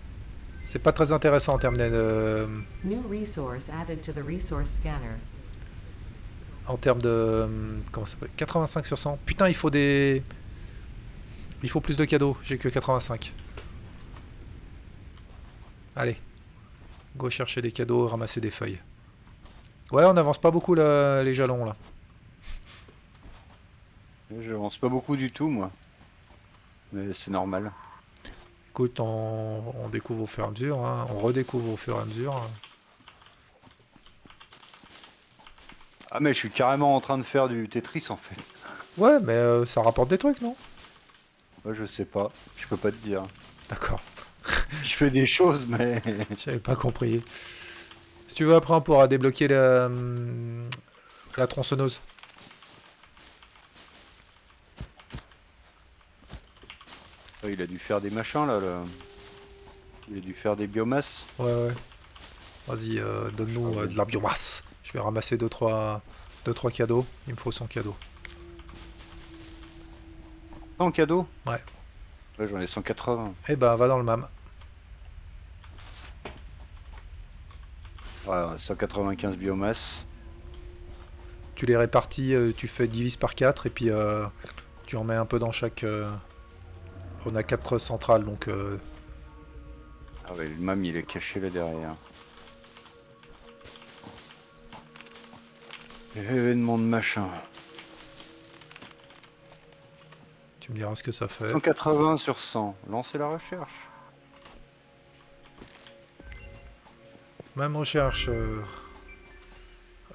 c'est pas très intéressant en termes de... New resource added to the resource scanner. En termes de... Comment ça s'appelle? 85 sur 100. Putain, il faut des... Il faut plus de cadeaux. J'ai que 85. Allez. Go chercher des cadeaux, ramasser des feuilles. Ouais, on avance pas beaucoup là, les jalons là. J'avance pas beaucoup du tout, moi. Mais c'est normal. Écoute, on découvre au fur et à mesure. Hein. On redécouvre au fur et à mesure. Ah, mais je suis carrément en train de faire du Tetris en fait. Ouais, mais ça rapporte des trucs, non? Ouais, je sais pas. Je peux pas te dire. D'accord. Je fais des choses, mais. J'avais pas compris. Si tu veux, après, on pourra débloquer la tronçonneuse. Il a dû faire des machins là. Il a dû faire des biomasses. Ouais, ouais. Vas-y, donne-nous de la biomasse. Je vais ramasser 2-3 cadeaux. Il me faut 100 cadeaux. 100 cadeaux? Ouais. Là j'en ai 180. Eh ben, va dans le MAM. Ouais, 195 biomasses. Tu les répartis, tu fais divise par 4 et puis tu en mets un peu dans chaque... On a 4 centrales, donc... Ah ouais, le MAM il est caché là derrière. Événement de machin. Tu me diras ce que ça fait. 180 sur 100. Lancez la recherche. Même recherche.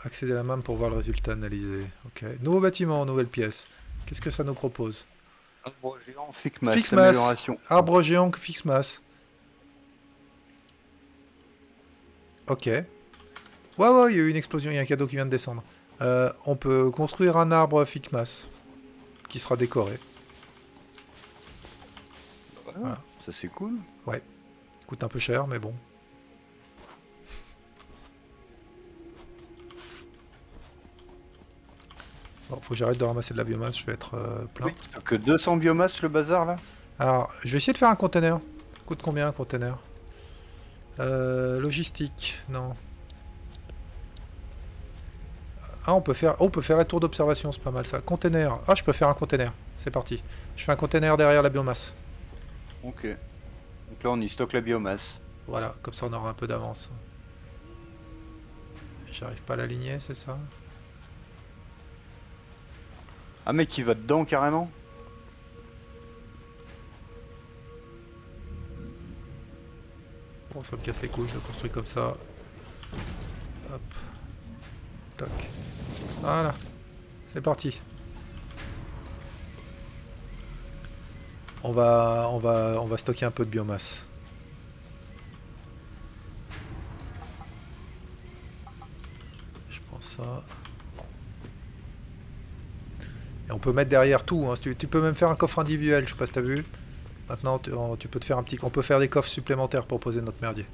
Accéder à la MAM pour voir le résultat analysé. Ok. Nouveau bâtiment, nouvelle pièce. Qu'est-ce que ça nous propose? Arbre géant, fixe masse, Fixe masse. amélioration. Arbre géant, fixe masse. Ok. Ouais, ouais, il y a eu une explosion, il y a un cadeau qui vient de descendre. On peut construire un arbre fixe masse qui sera décoré. Voilà. Ça c'est cool. Coûte un peu cher, mais bon. Bon, faut que j'arrête de ramasser de la biomasse, je vais être plein. Oui, que 200 biomasses le bazar là. Alors, je vais essayer de faire un container. Coûte combien un container? Logistique, non. Ah, on peut faire la tour d'observation, c'est pas mal ça. Container. Ah, je peux faire un container. C'est parti. Je fais un container derrière la biomasse. Ok. Donc là on y stocke la biomasse. Voilà, comme ça on aura un peu d'avance. J'arrive pas à l'aligner, c'est ça? Ah mec il va dedans carrément. Bon, ça me casse les couilles, je le construis comme ça. Hop. Toc. Voilà. C'est parti. On va stocker un peu de biomasse. Je prends ça. Et on peut mettre derrière tout. Hein. Tu peux même faire un coffre individuel, je sais pas si t'as vu. Maintenant, tu peux te faire un petit... On peut faire des coffres supplémentaires pour poser notre merdier.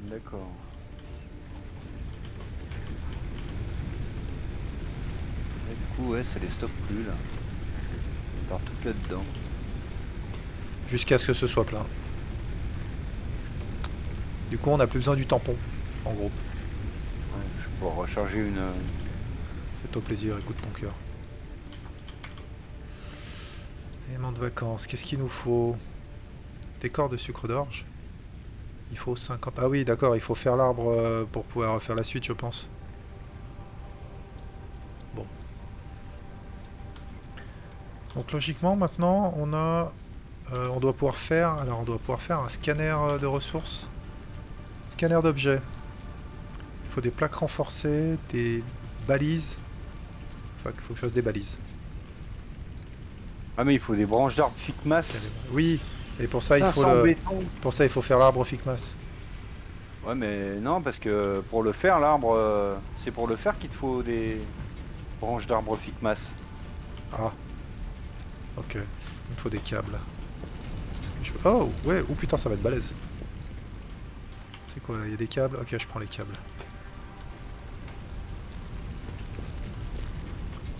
D'accord. Et du coup ouais ça les stocke plus là. On part toutes là-dedans. Jusqu'à ce que ce soit plein. Du coup, on n'a plus besoin du tampon, en gros. Ouais, je vais pouvoir recharger une... Fais-toi plaisir, écoute ton cœur. Éléments de vacances, qu'est-ce qu'il nous faut? Décor de sucre d'orge. Il faut 50... Ah oui, d'accord, il faut faire l'arbre pour pouvoir faire la suite, je pense. Bon. Donc logiquement, maintenant, on a... on doit pouvoir faire... Alors, on doit pouvoir faire un scanner de ressources. Scanner d'objets. Il faut des plaques renforcées, des balises. Enfin, il faut que je fasse des balises. Ah mais il faut des branches d'arbres fixe-masse. Oui, et pour ça, il faut 500 le... béton. Pour ça, il faut faire l'arbre fixe-masse. Ouais, mais non, parce que pour le faire, l'arbre, c'est pour le faire qu'il te faut des branches d'arbre Ficmas. Ah, ok. Il me faut des câbles. Est-ce que je... Oh, ouais, oh putain, ça va être balèze. C'est quoi là? Il y a des câbles? Ok, je prends les câbles.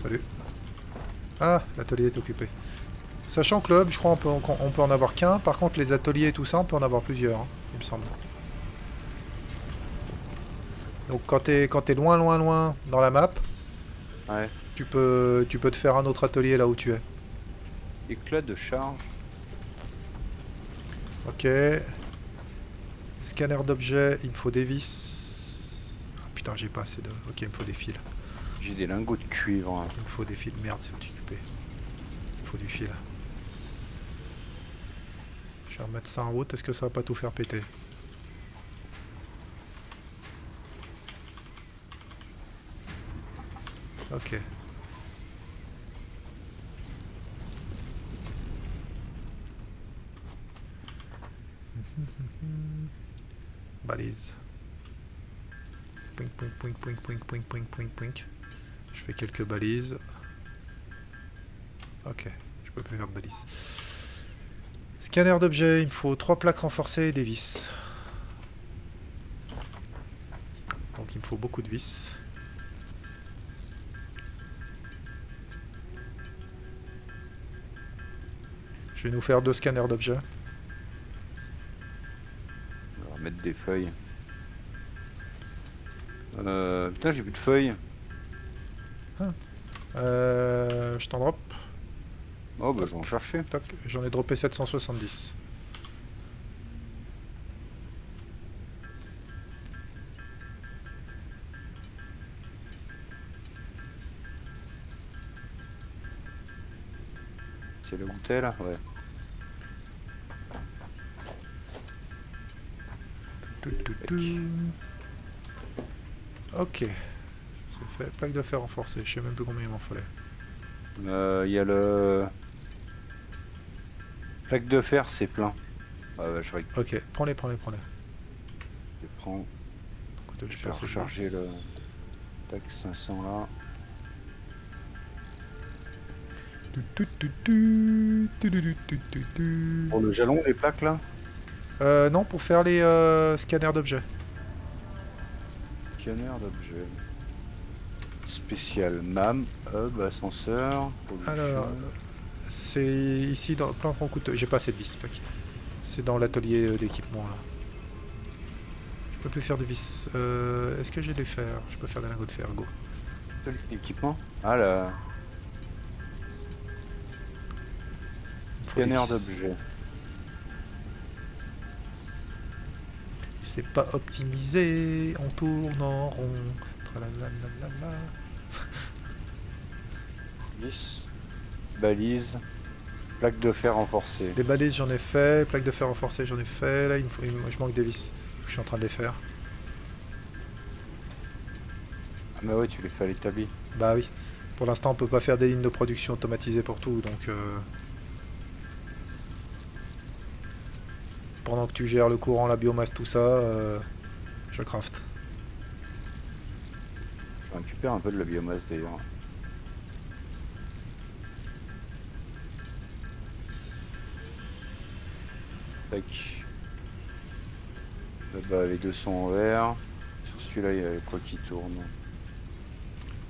Salut. Ah, l'atelier est occupé. Sachant que le hub, je crois on peut en avoir qu'un. Par contre, les ateliers et tout ça, on peut en avoir plusieurs, hein, il me semble. Donc quand t'es loin, loin, loin dans la map, Ouais. tu peux te faire un autre atelier là où tu es. Éclat de charge. Ok. Scanner d'objets, il me faut des vis. Ah putain, j'ai pas assez de... Ok, il me faut des fils. J'ai des lingots de cuivre. Hein. Il me faut des fils. Merde, c'est occupé. Il me faut du fil. Je vais remettre ça en route. Est-ce que ça va pas tout faire péter? Ok. Balise. Poink, poink, poink, poink, poink, poink, poink, poink, poink. Je fais quelques balises. Ok, je peux plus faire de balises. Scanner d'objets, il me faut 3 plaques renforcées et des vis. Donc il me faut beaucoup de vis. Je vais nous faire 2 scanners d'objets. On va mettre des feuilles. Putain, j'ai plus de feuilles. Je t'en drop. Oh, bah, je vais en chercher. Toc, j'en ai droppé 770. C'est le goûter là? Ouais. Ok. C'est fait. Plaque de fer renforcée. Je sais même plus combien il m'en fallait. Il y a le... Plaque de fer, c'est plein. Ah ouais, je vais Ok, prends-les, prends-les, prends-les. prendre. Écoute, Je vais recharger le... Tac, 500 là. Pour le jalon des plaques là? Non, pour faire les scanners d'objets. Scanner d'objets. Spécial MAM, hub, ascenseur, production. Alors, c'est ici dans plein de couteau. J'ai pas assez de vis, fuck. C'est dans l'atelier d'équipement là. Je peux plus faire de vis. Est-ce que j'ai des fers? Je peux faire des lingots de fer, go. Équipement? Ah là, Il me faut des scanner vis. d'objets. C'est pas optimisé, on tourne en rond. Tralalalala. Vis, balise, plaque de fer renforcée. Les balises j'en ai fait, plaques de fer renforcées j'en ai fait. Là je manque des vis. Je suis en train de les faire. Ah bah ouais, tu les fais à l'établi. Bah oui. Pour l'instant on peut pas faire des lignes de production automatisées pour tout, donc pendant que tu gères le courant, la biomasse, tout ça, je craft. Je récupère un peu de la biomasse d'ailleurs. Tac. Là-bas les deux sont en vert. Sur celui-là il y a quoi qui tourne?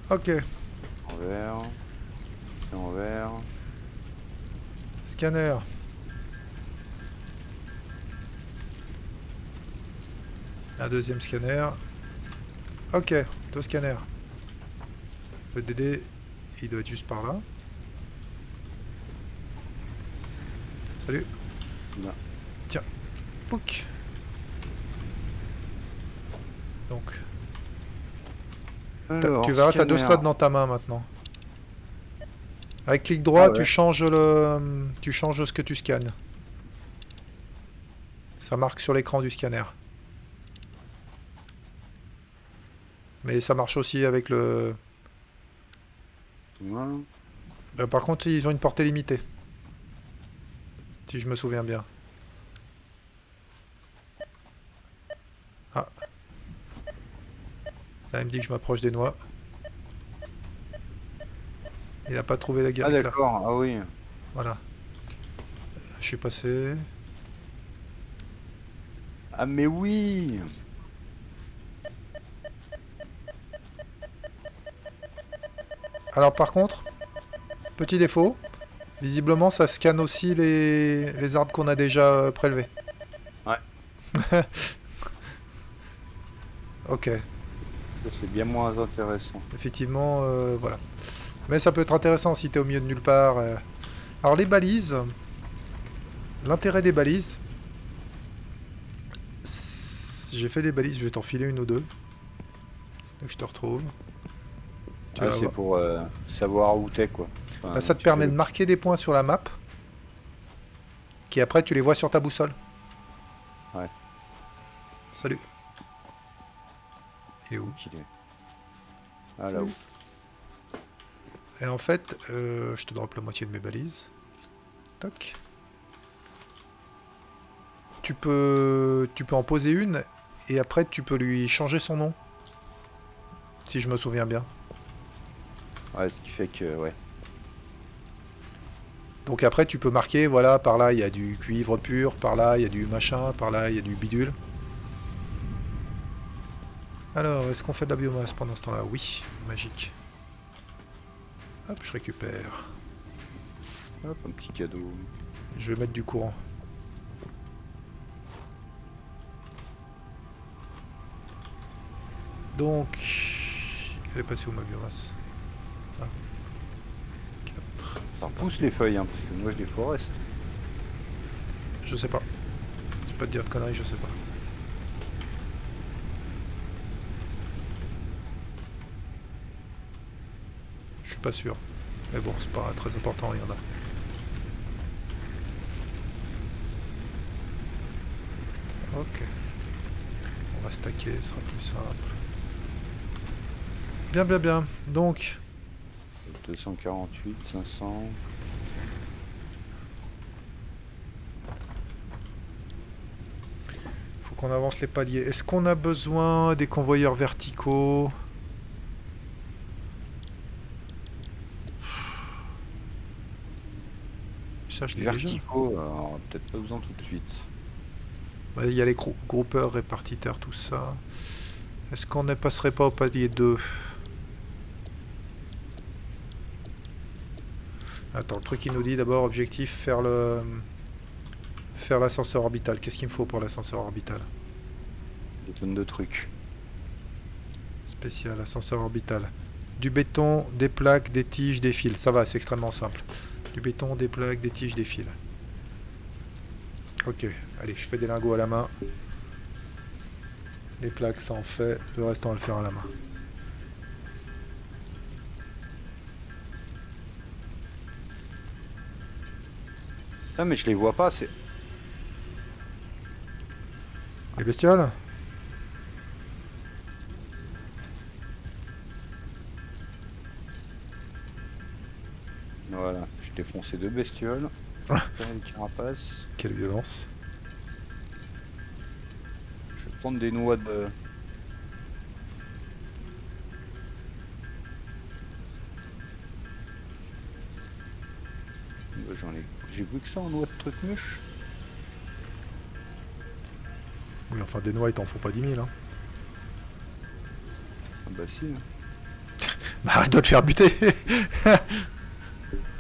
Ok. En vert. Et en vert. Scanner. Un deuxième scanner. Ok, 2 scanners. Le DD, il doit être juste par là. Salut. Là. Tiens. Pouc. Donc, Alors, tu verras, tu as 2 scanner. slots dans ta main maintenant. Avec clic droit, Ah ouais. tu changes ce que tu scannes. Ça marque sur l'écran du scanner. Mais ça marche aussi avec le... Voilà. par contre, ils ont une portée limitée. Si je me souviens bien. Ah. Là, il me dit que je m'approche des noix. Il a pas trouvé la Ah guérite là. d'accord, ah oui. Voilà. Je suis passé. Ah mais oui. Alors par contre, petit défaut, visiblement ça scanne aussi les arbres qu'on a déjà prélevés. Ouais. Ok, Ça, c'est bien moins intéressant. effectivement, voilà. Mais ça peut être intéressant si t'es au milieu de nulle part. Alors les balises, l'intérêt des balises, j'ai fait des balises, je vais t'en filer une ou deux. Donc je te retrouve. Tu Ah, vas c'est voir. pour savoir où t'es quoi. Enfin, Bah, ça te tu permet fais de marquer des points sur la map, qui après tu les vois sur ta boussole. Ouais. Salut. Il est où? qu'il est. Ah Salut. là-haut. Et en fait, je te drop la moitié de mes balises. Toc. Tu peux en poser une, et après tu peux lui changer son nom. Si je me souviens bien. Ouais, ce qui fait que ouais. Donc après tu peux marquer, voilà, par là il y a du cuivre pur, par là il y a du machin, par là il y a du bidule. Alors, est-ce qu'on fait de la biomasse pendant ce temps-là? Oui, magique. Hop, je récupère. Hop, un petit cadeau. Je vais mettre du courant. Donc, elle est passée où ma biomasse? Ah. 4, Ça repousse les feuilles, hein, parce que moi je déforeste. je sais pas. Je peux pas te dire de conneries, je sais pas. Je suis pas sûr. Mais bon, c'est pas très important, il y en a. Ok. On va stacker, ce sera plus simple. Bien, bien, bien. Donc, 248, 500. faut qu'on avance les paliers. Est-ce qu'on a besoin des convoyeurs verticaux? Ça, je l'ai déjà. Verticaux, alors, peut-être pas besoin tout de suite. Ouais, il y a les groupeurs, répartiteurs, tout ça. Est-ce qu'on ne passerait pas au palier 2? Attends, le truc il nous dit d'abord objectif faire l'ascenseur orbital. Qu'est-ce qu'il me faut pour l'ascenseur orbital? Des tonnes de trucs. Spécial, ascenseur orbital. Du béton, des plaques, des tiges, des fils. Ça va, c'est extrêmement simple. Du béton, des plaques, des tiges, des fils. Ok, allez, je fais des lingots à la main. Les plaques, ça en fait. Le reste, on va le faire à la main. Ah mais je les vois pas, c'est... Les bestioles? Voilà, je t'ai foncé deux bestioles. Ah. Une carapace. Quelle violence. Je vais prendre des noix de... J'en ai... J'ai vu que ça en noix de truc mûche. Oui, enfin, des noix, ils t'en font pas 10 000. Hein. Ah bah si. Hein. Bah, arrête de te faire buter.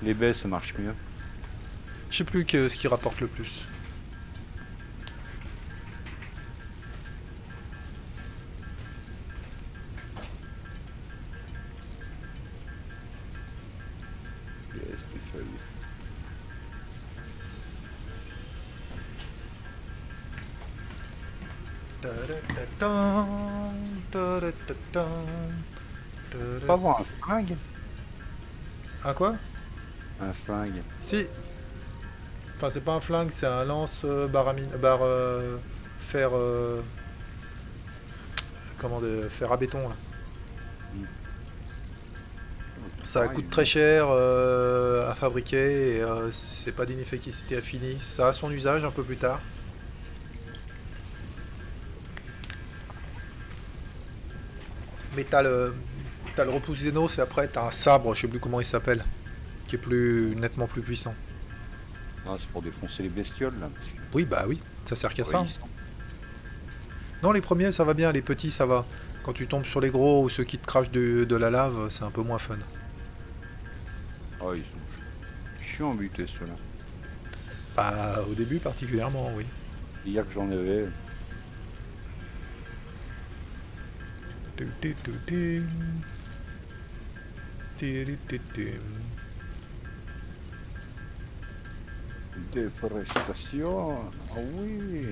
Les baies ça marche mieux. Je sais plus ce qui rapporte le plus. Yes, des feuilles. Pas avoir un flingue? Un quoi? Un flingue. Si. Enfin, c'est pas un flingue, c'est un lance fer. Fer à béton là. Ça coûte très cher à fabriquer et c'est pas d'une efficacité infinie. Ça a son usage un peu plus tard. Mais t'as le repousse Xenos et après t'as un sabre, je sais plus comment il s'appelle, qui est nettement plus puissant. Ah, c'est pour défoncer les bestioles là. Parce que... Oui, bah oui, ça sert qu'à ouais, ça. ils sont- Non, les premiers ça va bien, les petits ça va. Quand tu tombes sur les gros ou ceux qui te crachent de la lave, c'est un peu moins fun. Ah, ils sont chiants à buter ceux-là. Bah, au début particulièrement, oui. Hier que j'en avais. Déforestation. Ah oui.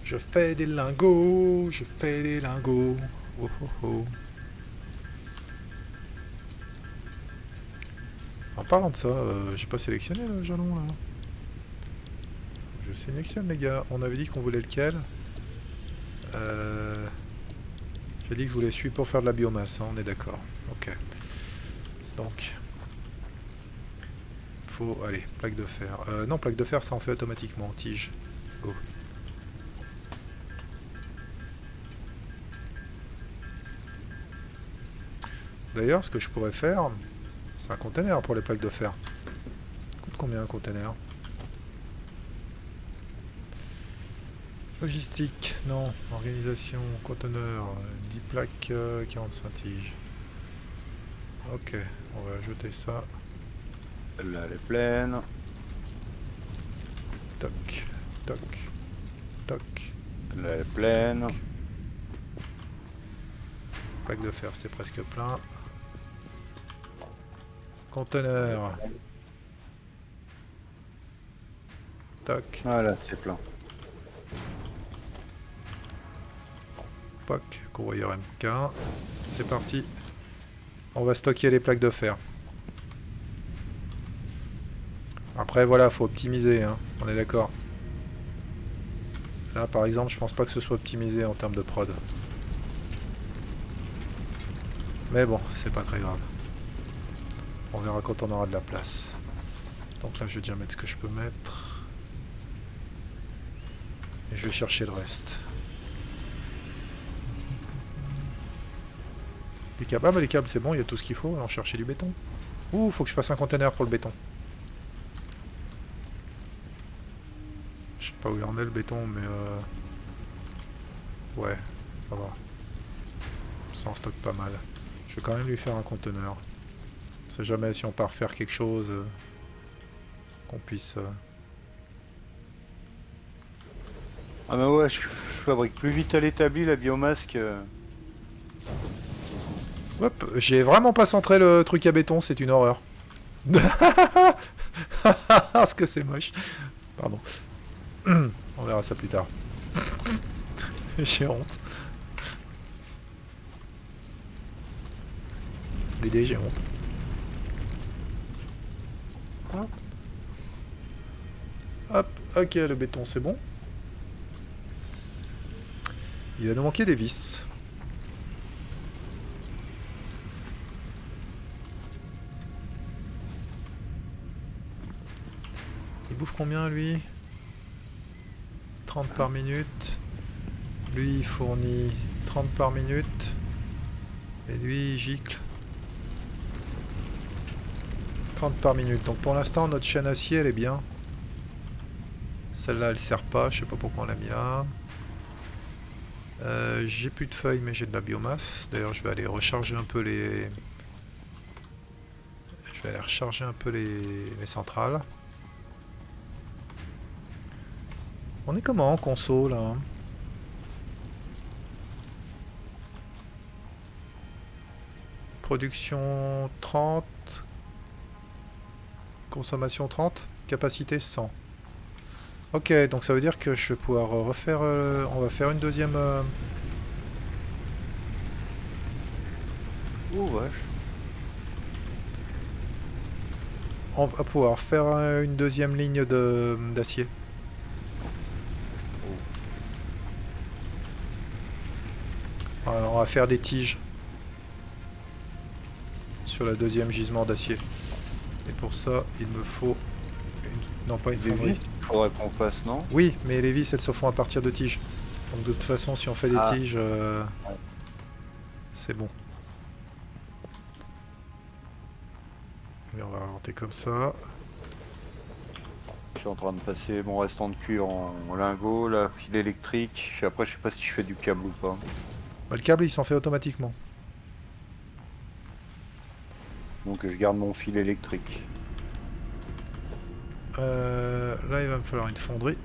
Je fais des lingots, je fais des lingots. Oh, oh, oh. En parlant de ça, j'ai pas sélectionné le jalon là. Je sélectionne les gars. On avait dit qu'on voulait lequel. J'ai dit que je voulais celui pour faire de la biomasse, hein, on est d'accord. Ok. Donc. Faut. Allez, plaque de fer. Non, plaque de fer ça en fait automatiquement. Tige. Go. D'ailleurs, ce que je pourrais faire, c'est un container pour les plaques de fer. Ça coûte combien un container? Logistique, non. Organisation, conteneur, 10 plaques, 45 tiges. Ok, on va ajouter ça. Celle-là, elle est pleine. Toc, toc, toc. Celle-là, elle est pleine. Plaque de fer, c'est presque plein. Conteneur. Toc, Voilà, c'est plein. poc, convoyeur MK1. C'est parti. On va stocker les plaques de fer. Après, voilà, faut optimiser, hein. On est d'accord. Là, par exemple, je pense pas que ce soit optimisé en termes de prod. Mais bon, c'est pas très grave. On verra quand on aura de la place. Donc là, je vais déjà mettre ce que je peux mettre. Et je vais chercher le reste. Les câbles, ah bah les câbles c'est bon, il y a tout ce qu'il faut, alors chercher du béton. Ouh, faut que je fasse un conteneur pour le béton. Je sais pas où il en est le béton, mais ouais, ça va. Ça en stocke pas mal. Je vais quand même lui faire un conteneur. On sait jamais si on part faire quelque chose qu'on puisse... Ah bah ouais, je fabrique plus vite à l'établi la biomasse que... Hop, j'ai vraiment pas centré le truc à béton, c'est une horreur. Parce que c'est moche. Pardon. On verra ça plus tard. J'ai honte. Dédé, j'ai honte. Hop. Hop, ok, le béton c'est bon. Il va nous manquer des vis. Il bouffe combien lui? 30 par minute. Lui il fournit 30 par minute. Et lui il gicle 30 par minute. Donc pour l'instant notre chaîne acier elle est bien. Celle-là elle sert pas, je sais pas pourquoi on l'a mis là. J'ai plus de feuilles mais j'ai de la biomasse. D'ailleurs je vais aller recharger un peu les... Je vais aller recharger un peu les centrales. On est comment en conso là? Production 30. Consommation 30. Capacité 100. Ok, donc ça veut dire que je vais pouvoir refaire... on va faire une deuxième... Oh vache. on va pouvoir faire une deuxième ligne d'acier. Alors, on va faire des tiges sur la deuxième gisement d'acier. Et pour ça, il me faut non, pas une Des fonderie. vis, il faudrait qu'on fasse, non? Oui, mais les vis, elles se font à partir de tiges. Donc de toute façon, si on fait des Ah. tiges, c'est bon. Et on va orienter comme ça. Je suis en train de passer mon restant de cuir en lingot, là, fil électrique. Après, je sais pas si je fais du câble ou pas. Bah, le câble, il s'en fait automatiquement. Donc je garde mon fil électrique. Là, il va me falloir une fonderie.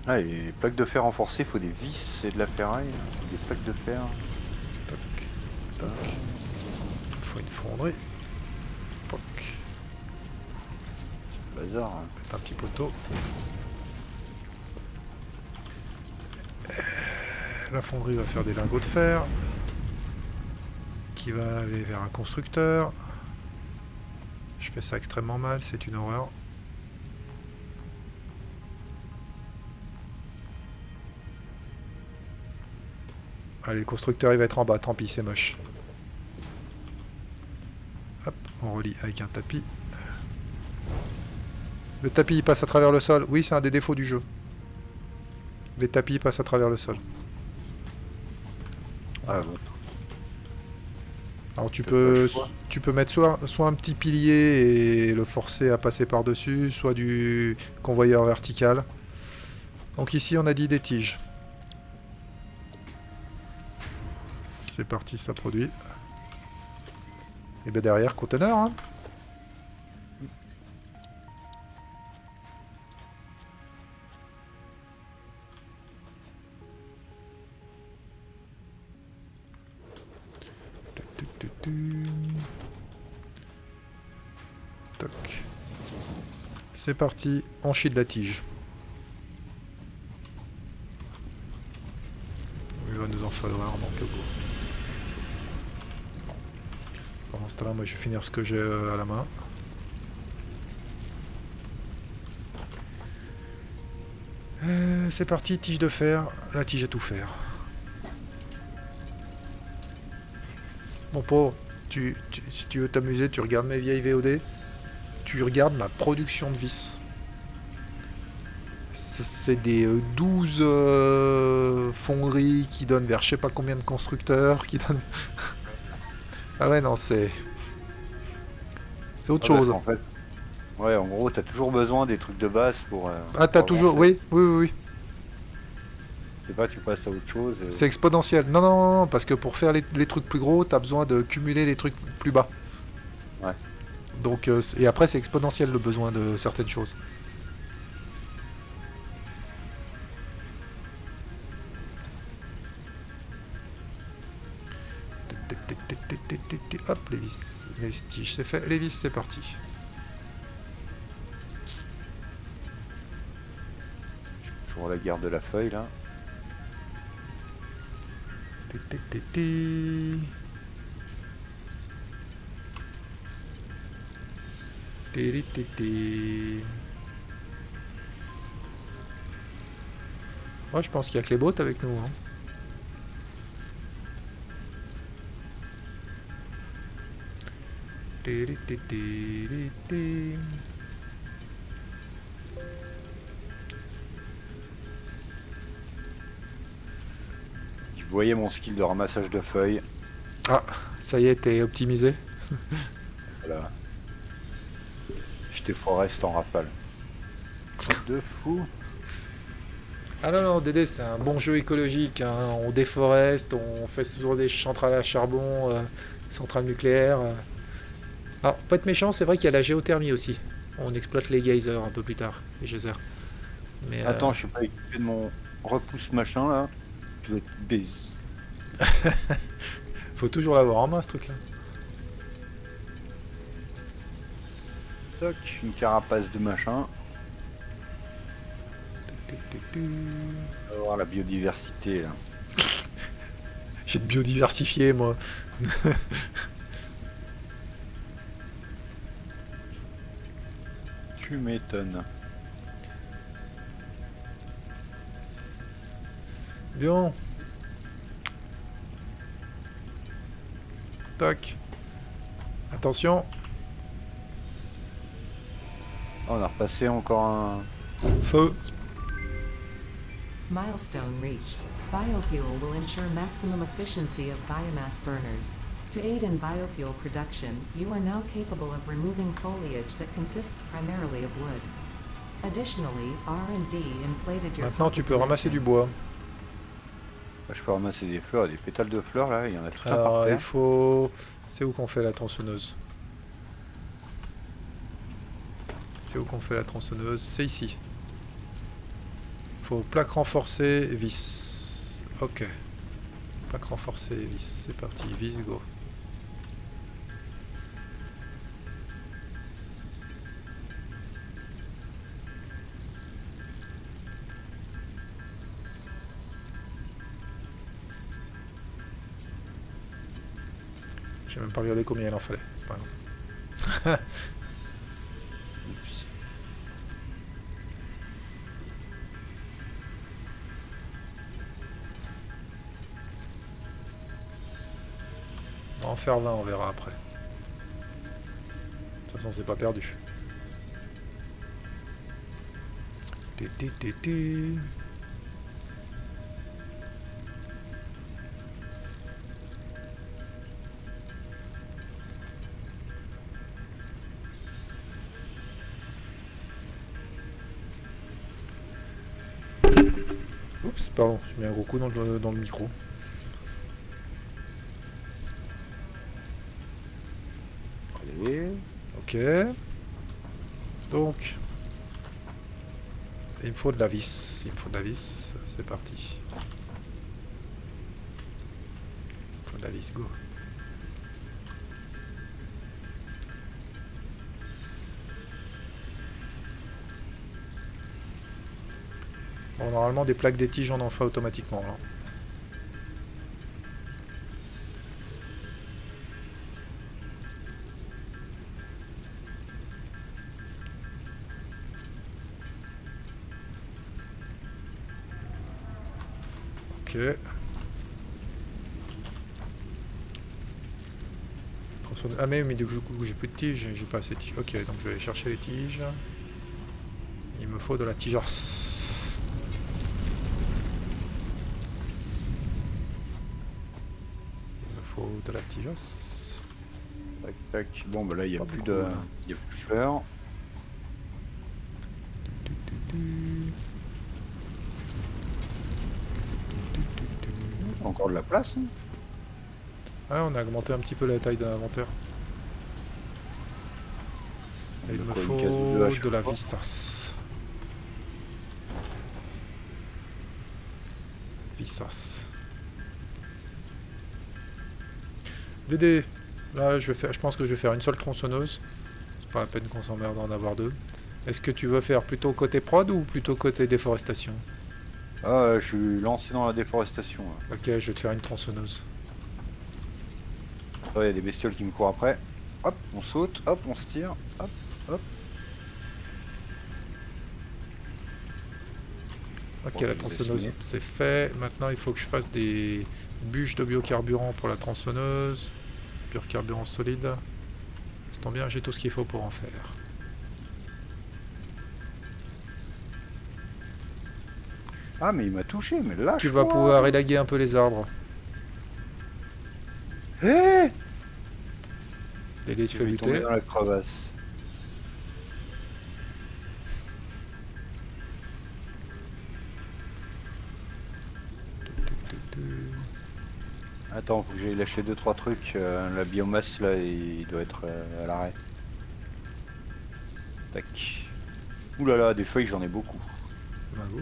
Ah, et les plaques de fer renforcées, il faut des vis et de la ferraille. Des plaques de fer. Toc, toc. Il faut une fonderie. Poc. Bazar. Hein. Un petit poteau. La fonderie va faire des lingots de fer. Qui va aller vers un constructeur. Je fais ça extrêmement mal, c'est une horreur. Allez, le constructeur il va être en bas, tant pis, c'est moche. Hop, on relie avec un tapis. Le tapis il passe à travers le sol. Oui, c'est un des défauts du jeu. Les tapis passent à travers le sol. Ah bon. Alors tu T'as peux, pas le choix. tu peux mettre soit un petit pilier et le forcer à passer par-dessus, soit du convoyeur vertical. Donc ici on a dit des tiges. C'est parti, ça produit. Et bien derrière, conteneur. Hein. Toc. C'est parti, on chie de la tige. Il va nous en falloir, donc go. Pendant ce temps-là, moi je vais finir ce que j'ai à la main. C'est parti, tige de fer. La tige à tout faire. Mon pauvre, si tu veux t'amuser, tu regardes mes vieilles VOD. Tu regardes ma production de vis. C'est des 12 fonderies qui donnent vers je sais pas combien de constructeurs qui donnent. Ah ouais, non, c'est autre chose. En fait, ouais, en gros, t'as toujours besoin des trucs de base pour. Ah, t'as pour toujours. avancer. Oui. C'est pas, tu passes à autre chose. Et... C'est exponentiel. Non, parce que pour faire les trucs plus gros, t'as besoin de cumuler les trucs plus bas. Ouais. Donc, et après, c'est exponentiel le besoin de certaines choses. Hop, les vis. Les tiges, c'est fait. Les vis, c'est parti. Toujours la guerre de la feuille là. Moi, je pense qu'il y a que les bottes avec nous. Hein. Vous voyez mon skill de ramassage de feuilles. Ah, ça y est, t'es optimisé. Voilà. J'étais forest en rafale. Truc de fou. Ah non, Dédé, c'est un bon jeu écologique. Hein. On déforeste, on fait toujours des centrales à charbon, centrales nucléaires. Alors, pas être méchant, c'est vrai qu'il y a la géothermie aussi. On exploite les geysers un peu plus tard, les geysers. Mais, Attends, je suis pas équipé de mon repousse machin là. Je vais être baise. faut toujours l'avoir en main ce truc-là. Toc, une carapace de machin. On va voir la biodiversité là. de biodiversifier, moi. Tu m'étonnes. Bien. Tac. Attention. Oh, on a repassé encore un... Feu. Milestone reached. Biofuel will ensure maximum efficiency of biomass burners. To aid in biofuel production, you are now capable of removing foliage that consists primarily of wood. Additionally, R&D inflated your Maintenant, tu peux pocket ramasser du dimension. bois. Je peux ramasser des fleurs, des pétales de fleurs là, il y en a tout un par Alors, il terre. faut... C'est où qu'on fait la tronçonneuse? C'est où qu'on fait la tronçonneuse? C'est ici. Faut plaque renforcée, vis. Ok. Plaque renforcée, vis. C'est parti, vis, go. J'ai même pas regardé combien il en fallait. C'est pas grave. Oups. On va en faire 20, on verra après. De toute façon, c'est pas perdu. Té, té, té, té. Oups, pardon, j'ai mis un gros coup dans le micro. Allez. Ok. Donc, il me faut de la vis. Il me faut de la vis. C'est parti. Il me faut de la vis, go. Bon, normalement, des plaques des tiges, on en fait automatiquement, là. Ok. Ah mais du coup j'ai plus de tiges, j'ai pas assez de tiges. Ok, donc je vais aller chercher les tiges. Il me faut de la tigeasse. Il me faut de la tigeasse. Tac, tac. Bon, bah là, il n'y a, Pas plus beaucoup, de... là. il y a plus de fleurs. J'ai encore de la place. Hein. Ouais, on a augmenté un petit peu la taille de l'inventaire. Et il De me quoi, une faut case de hache, de la quoi. vissas. Vissas. Dédé, là je pense que je vais faire une seule tronçonneuse. C'est pas la peine qu'on s'emmerde d'en avoir deux. Est-ce que tu veux faire plutôt côté prod ou plutôt côté déforestation? Ah, je suis lancé dans la déforestation. Là. Ok, je vais te faire une tronçonneuse. Il y a des bestioles qui me courent après. Hop, on saute, hop, on se tire, hop, hop. Ok, Bon, la je les ai tronçonneuse signés. c'est fait. Maintenant il faut que je fasse des bûches de biocarburant pour la tronçonneuse. Biocarburant solide. Ça tombe bien, j'ai tout ce qu'il faut pour en faire. Ah, mais il m'a touché, mais là, Tu vas pouvoir élaguer un peu les arbres. Hé, Dédé te je fait vais tomber buter. dans la crevasse. Attends, faut que j'aille lâcher 2-3 trucs. La biomasse, là, il doit être à l'arrêt. Tac. Ouh là là, des feuilles, j'en ai beaucoup. Bravo.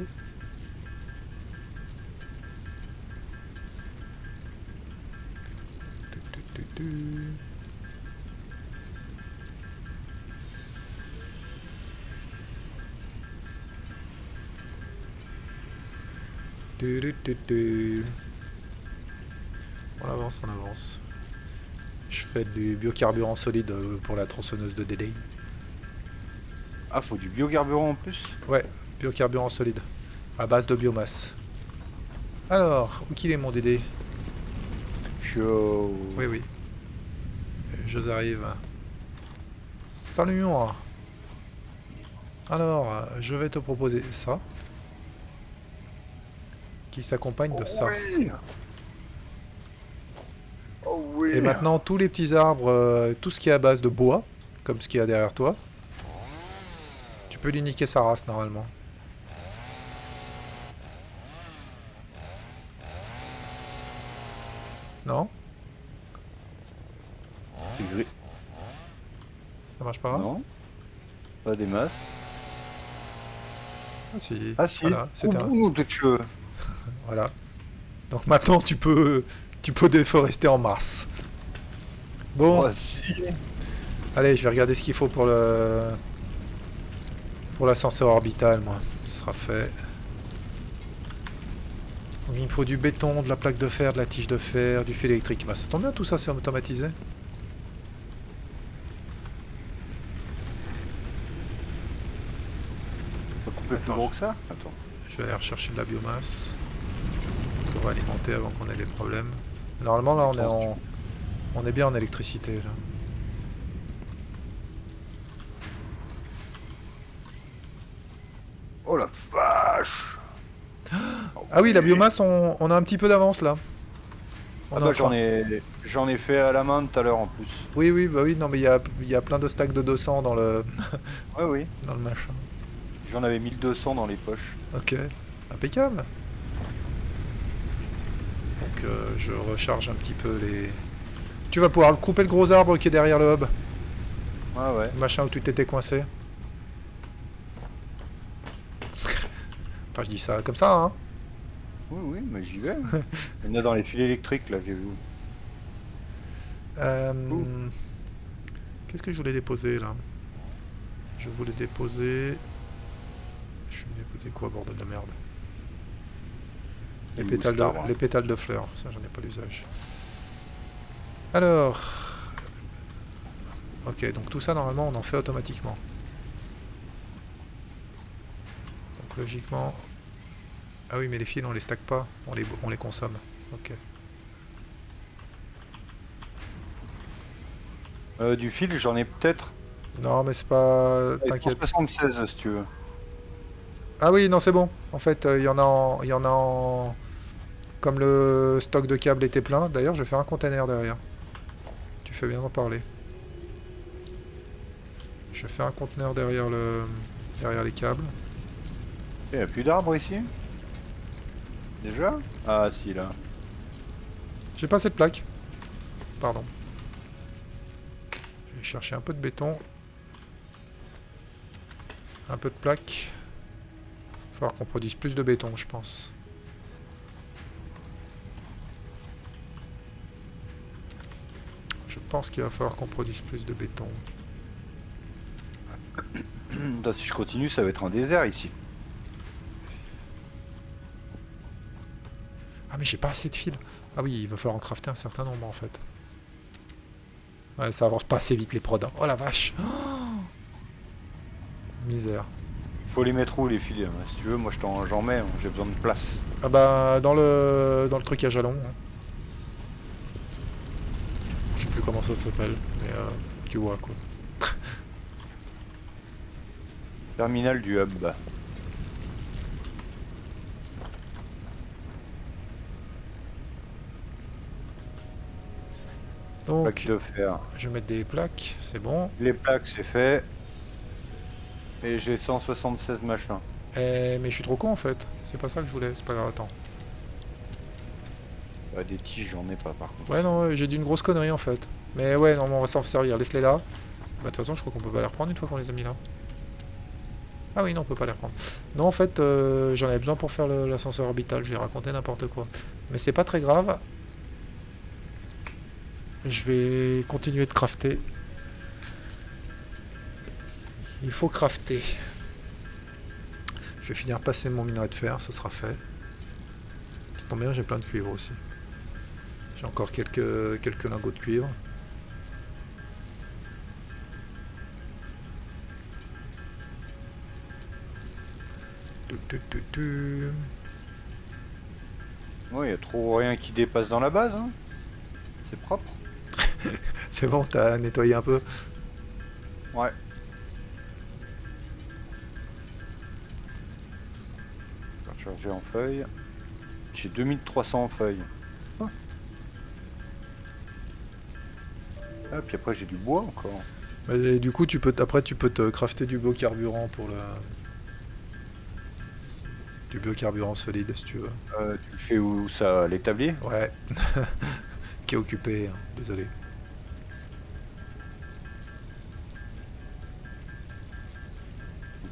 avance, on avance. Je fais du biocarburant solide pour la tronçonneuse de Dédé. Ah, faut du biocarburant en plus? Ouais, biocarburant solide. À base de biomasse. Alors, où qu'il est mon Dédé? Chaud. Oui, oui. Je arrive. Salut moi. Alors, je vais te proposer ça. Qui s'accompagne de ça. Oui. Oh oui. Et maintenant, tous les petits arbres, tout ce qui est à base de bois, comme ce qu'il y a derrière toi, tu peux lui niquer sa race normalement. Non? C'est gris. Ça marche pas? Non. Pas des masses. Ah si. Ah si. Voilà, c'était un- bout de Dieu. voilà. Donc maintenant, tu peux déforester en mars. Bon, Oh, si. allez, je vais regarder ce qu'il faut pour le... pour l'ascenseur orbital, moi. Ce sera fait. Donc, il me faut du béton, de la plaque de fer, de la tige de fer, du fil électrique. Bah, ça tombe bien, tout ça, c'est automatisé. Faut couper plus Attends, gros que ça? Attends. Je vais aller rechercher de la biomasse. Pour alimenter avant qu'on ait des problèmes. Normalement, là, on est bien en électricité, là. Oh la vache. Ah oui, la biomasse, on a un petit peu d'avance, là. On Ah est bah, en train- j'en ai fait à la main tout à l'heure en plus. Oui, oui, bah oui, non, mais il y a plein de stacks de 200 dans le, Ouais, oui. dans le machin. J'en avais 1200 dans les poches. Ok, impeccable. Donc je recharge un petit peu les... Tu vas pouvoir couper le gros arbre qui est derrière le hub. Ouais, ouais. Le machin où tu t'étais coincé. Enfin, je dis ça comme ça, hein. Oui, oui, mais j'y vais. Il y en a dans les fils électriques là, j'ai vu. Qu'est-ce que je voulais déposer là? Je voulais déposer... Je voulais déposer quoi, bordel de merde? Il est où, cet arbre, hein Les pétales de fleurs, ça j'en ai pas l'usage. Alors... Ok, donc tout ça normalement on en fait automatiquement. Donc logiquement... Ah oui mais les fils on les stack pas, on les consomme. Ok. Du fil, j'en ai peut-être. Non mais c'est pas... T'inquiète. 176 si tu veux. Ah oui, non, c'est bon. En fait, il y en a en... Comme le stock de câbles était plein. D'ailleurs, je vais faire un container derrière. Tu fais bien d'en parler. Je fais un conteneur derrière les câbles. Il n'y a plus d'arbres ici? Déjà? Ah si, là. J'ai pas assez de plaques. Pardon. Je vais chercher un peu de béton. Un peu de plaques. Il va falloir qu'on produise plus de béton, je pense. Je pense qu'il va falloir qu'on produise plus de béton. Putain, si je continue, ça va être un désert ici. Ah mais j'ai pas assez de fils. Ah oui, il va falloir en crafter un certain nombre en fait. Ouais, ça avance pas assez vite les prods. Hein. Oh la vache. Oh misère. Faut les mettre où les fils hein? Si tu veux, moi j'en mets, hein. J'ai besoin de place. Ah bah dans le truc à jalon. Hein. Je sais plus comment ça s'appelle, mais tu vois quoi. Terminal du hub. Donc Plaque de fer. je vais mettre des plaques, c'est bon. Les plaques, c'est fait. Et j'ai 176 machins. Mais je suis trop con en fait. C'est pas ça que je voulais, c'est pas grave, attends. Bah, des tiges, j'en ai pas par contre. Ouais non, j'ai dit une grosse connerie en fait. Mais ouais, non, on va s'en servir, laisse-les là. Bah de toute façon je crois qu'on peut pas les reprendre une fois qu'on les a mis là. Ah oui non, on peut pas les reprendre. Non en fait, j'en avais besoin pour faire l'ascenseur orbital, j'ai raconté n'importe quoi. Mais c'est pas très grave. Je vais continuer de crafter. Il faut crafter. Je vais finir de passer mon minerai de fer, ce sera fait. Ça tombe bien, j'ai plein de cuivre aussi. J'ai encore quelques lingots de cuivre. Tu. Ouais, y a trop rien qui dépasse dans la base, hein. C'est propre. C'est bon, t'as nettoyé un peu. Ouais. Je vais recharger en feuilles. J'ai 2300 en feuilles. Ah, puis après j'ai du bois encore. Et du coup, après, tu peux te crafter du biocarburant pour le... Du biocarburant solide, si tu veux. Tu le fais où ça, à l'établi? Ouais. Qui est occupé, hein. Désolé.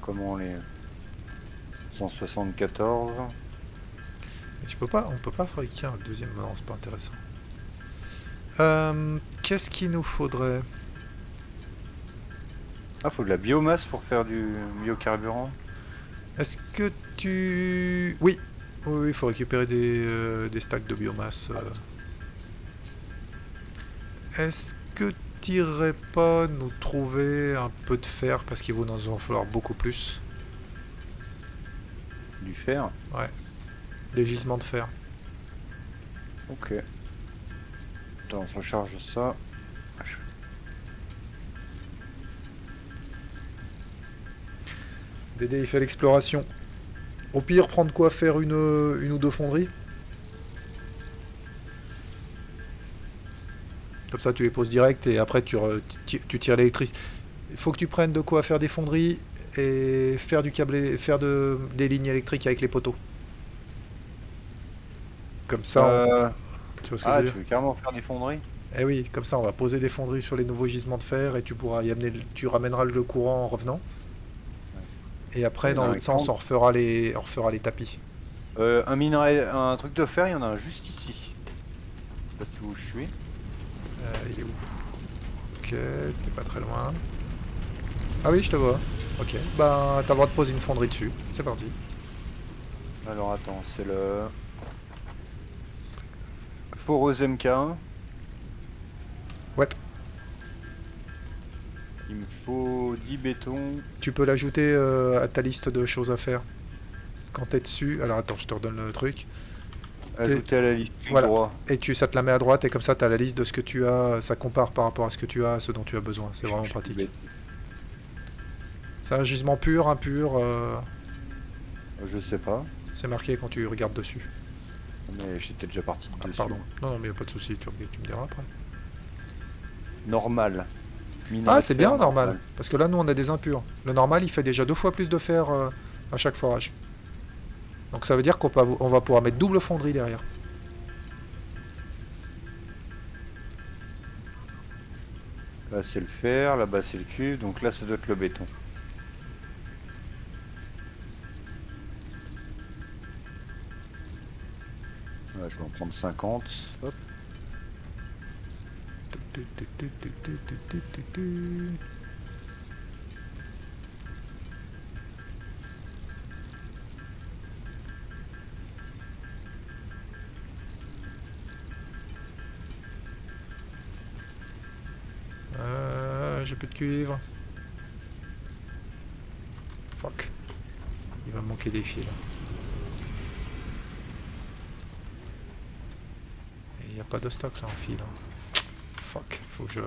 Comment les 174? Mais on peut pas fabriquer un deuxième... Non, c'est pas intéressant. Qu'est-ce qu'il nous faudrait? Ah, faut de la biomasse pour faire du biocarburant. Est-ce que tu... Oui, oui, il faut récupérer des stacks de biomasse. Est-ce que t'irais pas nous trouver un peu de fer parce qu'il va nous en falloir beaucoup plus? Du fer. Ouais, des gisements de fer. Ok. Attends, je recharge ça. Dédé, il fait l'exploration. Au pire, prendre quoi faire une ou deux fonderies. Comme ça, tu les poses direct et après, tu tires l'électricité. Il faut que tu prennes de quoi faire des fonderies et faire du câble, des lignes électriques avec les poteaux. Comme ça, tu vois ce que je Ah, veux tu dire? veux carrément faire des fonderies? Eh oui, comme ça, on va poser des fonderies sur les nouveaux gisements de fer et tu pourras y amener, tu ramèneras le courant en revenant. Et après, Oui, dans dans l'autre sens, on refera les tapis. Un minerai, un truc de fer, il y en a un juste ici. Je sais pas où je suis. Il est où? Ok, t'es pas très loin. Ah oui, je te vois. Ok, bah t'as le droit de poser une fonderie dessus. C'est parti. Alors attends, c'est le Foreuse MK1. Ouais, Il me faut 10 bétons. tu peux l'ajouter à ta liste de choses à faire. Quand t'es dessus... Alors attends, je te redonne le truc. Ajouter à la liste clic Voilà. droit. Et ça te la met à droite et comme ça t'as la liste de ce que tu as. Ça compare par rapport à ce que tu as, à ce dont tu as besoin. C'est vraiment pratique. C'est un gisement pur, impur. Je sais pas, C'est marqué quand tu regardes dessus. mais j'étais déjà parti Ah, dessus. pardon. Non, non, mais y a pas de souci. Tu me diras après. Normal. Ah, c'est bien normal. Parce que là, nous, on a des impurs. Le normal, il fait déjà 2 fois plus de fer à chaque forage. Donc ça veut dire on va pouvoir mettre double fonderie derrière. Là c'est le fer, là-bas c'est le cube, donc là ça doit être le béton. Ouais, je vais en prendre 50. Hop. J'ai plus de cuivre. Fuck. Il va me manquer des fils. Et il n'y a pas de stock là en fil. Fuck. Faut que je...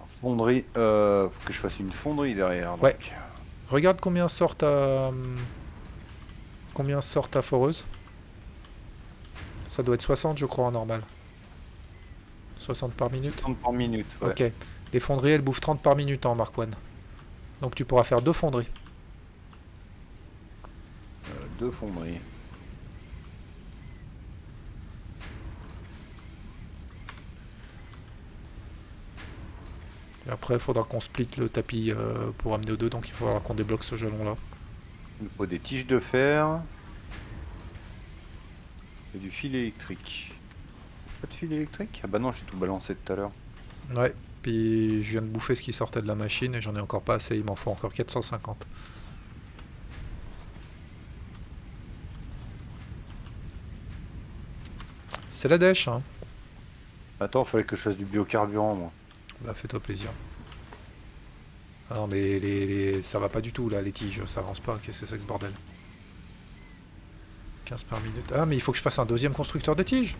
Fonderie, faut que je fasse une fonderie derrière. Donc. Ouais. Regarde combien sortent à... Combien sortent à Foreuse. Ça doit être 60 je crois en normal. 60 par minute. 60 par minute, ouais. Ok. Les fonderies elles bouffent 30 par minute en Mark One. Donc tu pourras faire 2 fonderies. 2 fonderies. Et après il faudra qu'on split le tapis pour amener aux deux. Donc il faudra qu'on débloque ce jalon là. Il me faut des tiges de fer. Et du fil électrique. Pas de fil électrique? Ah bah non, j'ai tout balancé tout à l'heure. Ouais. Puis je viens de bouffer ce qui sortait de la machine et j'en ai encore pas assez. Il m'en faut encore 450. C'est la dèche, hein. Attends, fallait que je fasse du biocarburant, moi. Bah, fais-toi plaisir. Ah non, mais ça va pas du tout, là, les tiges. Ça avance pas. Qu'est-ce que c'est que ce bordel? 15 par minute. Ah, mais il faut que je fasse un deuxième constructeur de tiges.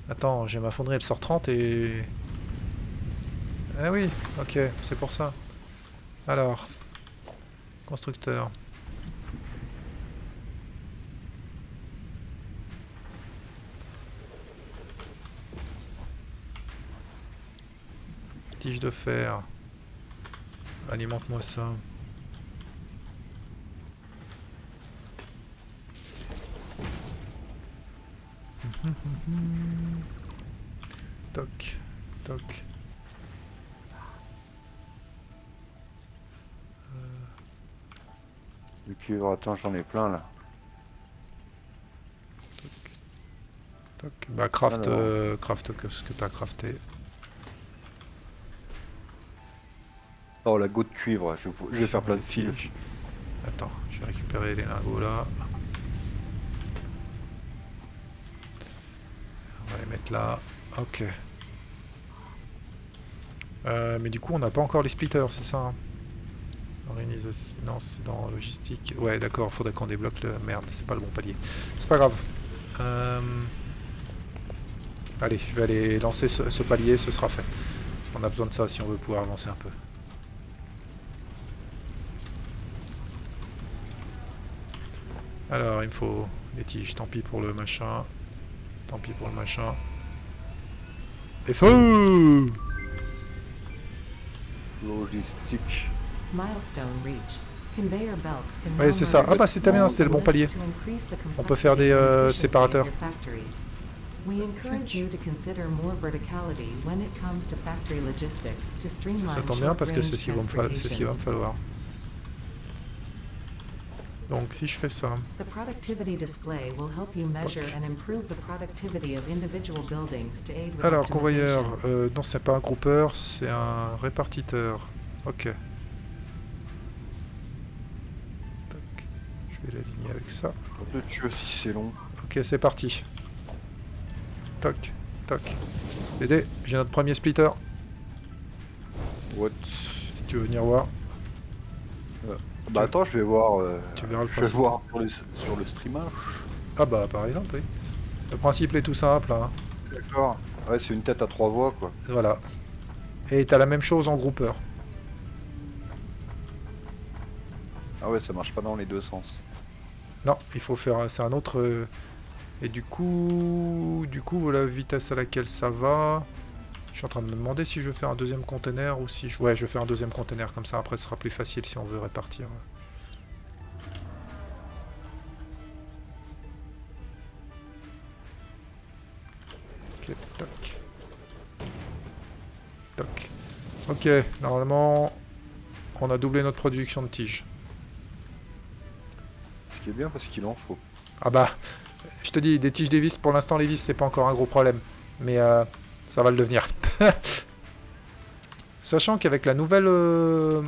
Attends, j'ai ma fonderie, elle sort 30 et... Ah oui, ok, c'est pour ça. Alors, constructeur. Tige de fer. Alimente-moi ça. Toc, toc. Du cuivre, attends, j'en ai plein là. Toc. Bah craft, Alors. craft que ce que t'as crafté. Oh, la goutte de cuivre, je vais faire plein de fils. Attends, je vais récupérer les lingots là. On va les mettre là. Ok. Mais du coup, on n'a pas encore les splitters, c'est ça hein? Organisation... Non, c'est dans logistique. Ouais, d'accord, faudrait qu'on débloque le... Merde, c'est pas le bon palier. C'est pas grave. Allez, je vais aller lancer ce palier, ce sera fait. On a besoin de ça si on veut pouvoir avancer un peu. Alors, il me faut des tiges. Tant pis pour le machin. Tant pis pour le machin. Et feu! Logistique. Milestone reached. Conveyor belts can Ouais, now c'est ça. merge Ah bah c'était bien, c'était le bon to palier. increase the On peut faire des complexity and efficiency of séparateurs. your factory. We encourage you to consider more verticality when it comes to factory logistics to streamline Ça tombe bien parce que c'est ce short-range qu'il va me falloir. Donc si je fais ça... The productivity display will help you measure and improve the productivity of individual buildings to aid with Alors, convoyeur, optimization. non c'est pas un groupeur, c'est un répartiteur. Ok. Tac. Je vais l'aligner avec ça. Un peu tueux si c'est long. Ok, c'est parti. Toc, toc. Dédé, j'ai notre premier splitter. What? Si tu veux venir voir. Bah attends, je vais voir. Tu verras le Je vais principe. voir sur le streamage. Ah bah par exemple, oui. Le principe est tout simple. Hein. D'accord. Ouais, c'est une tête à 3 voies quoi. Voilà. Et t'as la même chose en groupeur. Ah ouais, ça marche pas dans les deux sens. Non, il faut faire... C'est un autre... Et du coup, la vitesse à laquelle ça va... Je suis en train de me demander si je vais faire un deuxième container ou si... Ouais, je vais faire un deuxième container, comme ça après ce sera plus facile si on veut répartir. Ok, toc. Toc. Ok, normalement, on a doublé notre production de tiges. Ce qui est bien parce qu'il en faut. Ah bah, je te dis, des tiges Davis, pour l'instant les vis c'est pas encore un gros problème. Mais ça va le devenir. Sachant qu'avec la nouvelle... le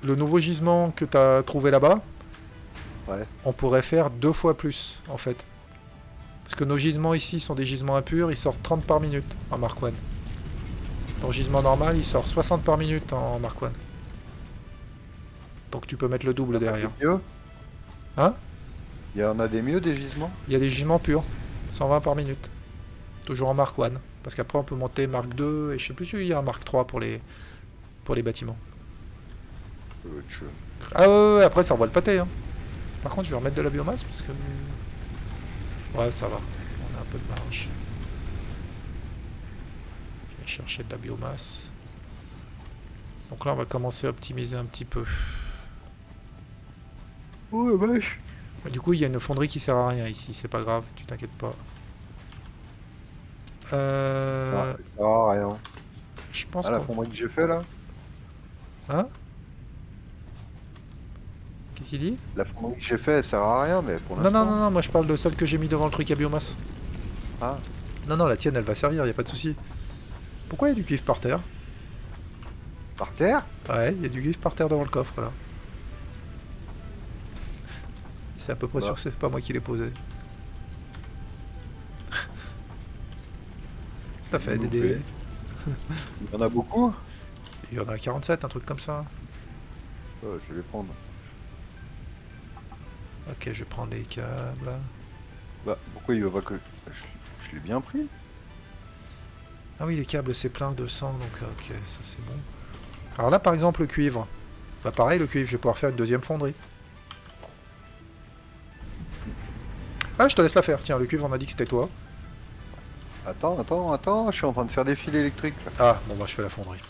nouveau gisement que tu as trouvé là-bas, Ouais. on pourrait faire 2 fois plus en fait. Parce que nos gisements ici sont des gisements impurs, ils sortent 30 par minute en Mark 1. Ton gisement normal, il sort 60 par minute en Mark 1. Donc tu peux mettre le double derrière. Mieux. Hein? Il y en a des mieux des gisements? Il y a des gisements purs, 120 par minute. Toujours en Mark 1. Parce qu'après on peut monter Mark 2 et je sais plus si il y a un Mark 3 pour les bâtiments. Ah ouais, après ça envoie le pâté. Hein. Par contre je vais remettre de la biomasse parce que... Ouais, ça va. On a un peu de marge. Je vais chercher de la biomasse. Donc là on va commencer à optimiser un petit peu. Ouais, vache. Mais du coup il y a une fonderie qui sert à rien ici, c'est pas grave, tu t'inquiètes pas. Ça sert à rien. Je pense Ah, la qu'on... fonderie que j'ai fait là? Hein? Qu'est-ce qu'il dit? La fonderie que j'ai fait, elle sert à rien, mais pour Non, l'instant. non, non, non, moi je parle de celle que j'ai mis devant le truc à biomasse. Ah, Non, non, la tienne elle va servir, y a pas de souci. Pourquoi il y a du cuivre par terre? par terre? Ouais, il y a du cuivre par terre devant le coffre là. C'est à peu près Bah. sûr que c'est pas moi qui l'ai posé. Ça fait Nous Dédé. Il y en a beaucoup. Il y en a 47, un truc comme ça. Je vais les prendre. Ok, je vais prendre les câbles. Bah, pourquoi il va pas que... Je l'ai bien pris. Ah oui, les câbles c'est plein de sang, donc ok, ça c'est bon. Alors là par exemple le cuivre. Bah pareil, le cuivre, je vais pouvoir faire une deuxième fonderie. Ah, je te laisse la faire, tiens, le cuivre on a dit que c'était toi. Attends, je suis en train de faire des fils électriques là. Ah, bon bah je fais la fonderie.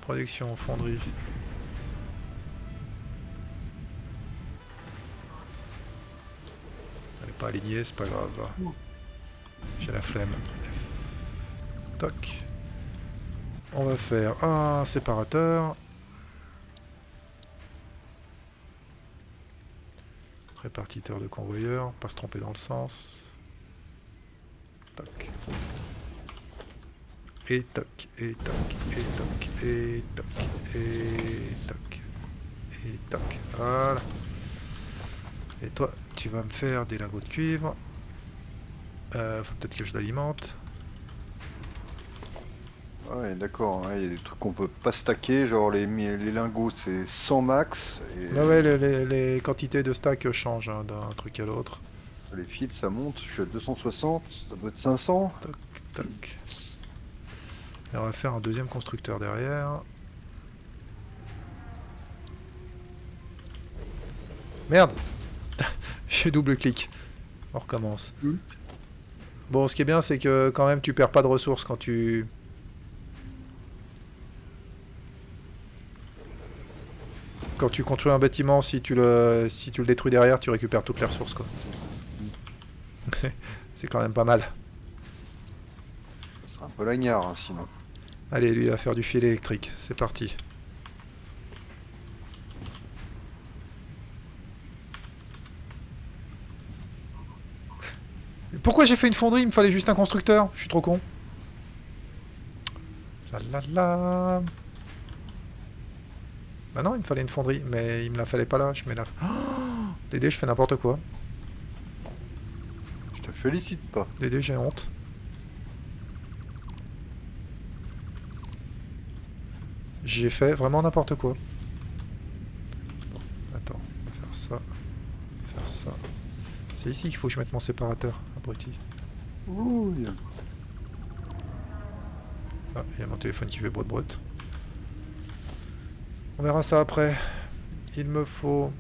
Production, fonderie. Elle est pas alignée, c'est pas grave. J'ai la flemme. Toc. On va faire un séparateur. Répartiteur de convoyeur, pas se tromper dans le sens. Toc. Et toc, et toc, et toc, et toc, et toc, et toc. Voilà. Et toi, tu vas me faire des lingots de cuivre. Faut peut-être que je l'alimente. Ouais, d'accord, ouais, il y a des trucs qu'on peut pas stacker, genre les lingots c'est 100 max, et Ah ouais, les quantités de stack changent hein, d'un truc à l'autre. les fils ça monte, je suis à 260, ça doit être 500. Toc, toc. Et on va faire un deuxième constructeur derrière. Merde. J'ai double-clic. On recommence. Bon, ce qui est bien, c'est que quand même, tu perds pas de ressources quand tu... Quand tu construis un bâtiment, si tu le détruis derrière, tu récupères toutes les ressources, quoi. Donc c'est quand même pas mal. C'est un peu lagnard hein, sinon. Allez, lui, il va faire du fil électrique. C'est parti. Pourquoi j'ai fait une fonderie? Il me fallait juste un constructeur. Je suis trop con. La la la. Bah non, il me fallait une fonderie, mais il me la fallait pas là. Je mets là. Oh Dédé, je fais n'importe quoi. Je te félicite pas. Dédé, j'ai honte. J'ai fait vraiment n'importe quoi. Bon, attends, on va faire ça. Faire ça. C'est ici qu'il faut que je mette mon séparateur, abruti. Ouh, Ah, il y a mon téléphone qui fait brut. On verra ça après. Il me faut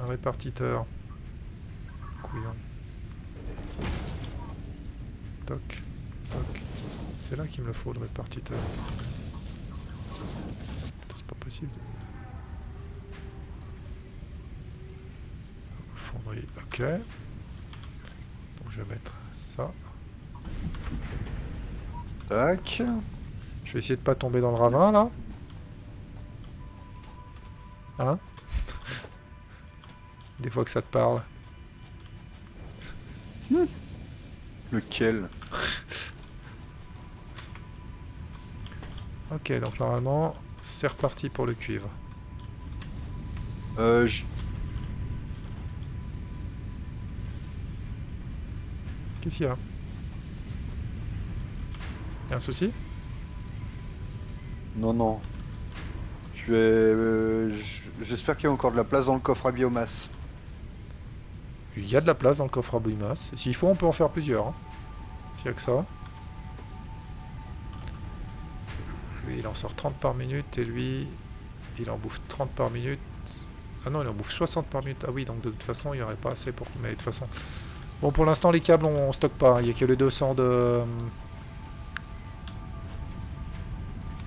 un répartiteur. Couillon. Toc, toc. C'est là qu'il me le faut, le répartiteur. Putain, c'est pas possible. Fonderie, ok. Donc je vais mettre ça. tac. Je vais essayer de pas tomber dans le ravin là. Hein? Des fois que ça te parle. Lequel? Ok, donc normalement, c'est reparti pour le cuivre. Je... Qu'est-ce qu'il y a? Y a un souci? Non. Je vais... J'espère qu'il y a encore de la place dans le coffre à biomasse. Il y a de la place dans le coffre à biomasse. S'il faut, on peut en faire plusieurs. Hein. S'il y a que ça. Lui, il en sort 30 par minute et lui, il en bouffe 30 par minute. Ah non, il en bouffe 60 par minute. Ah oui, donc de toute façon, il n'y aurait pas assez pour... Mais de toute façon... Bon, pour l'instant, les câbles, on stocke pas. Il n'y a que les 200 de...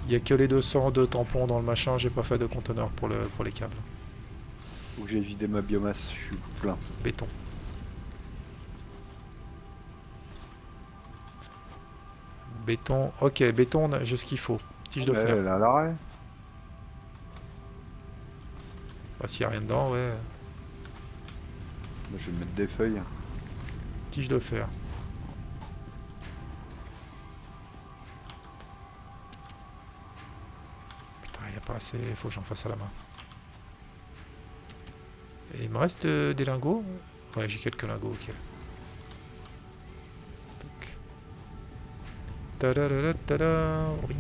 Il n'y a que les 200 de tampons dans le machin. J'ai pas fait de conteneur pour les câbles. Où j'ai vidé ma biomasse, je suis plein. Béton. Béton. Ok, béton, j'ai ce qu'il faut. Tige de Mais fer. elle est à l'arrêt. Bah, s'il n'y a rien dedans, ouais. Moi, je vais mettre des feuilles. Tige de fer. Putain, il n'y a pas assez. Il faut que j'en fasse à la main. Et il me reste des lingots. Ouais, j'ai quelques lingots, ok. Tac. Tadadadada, oui.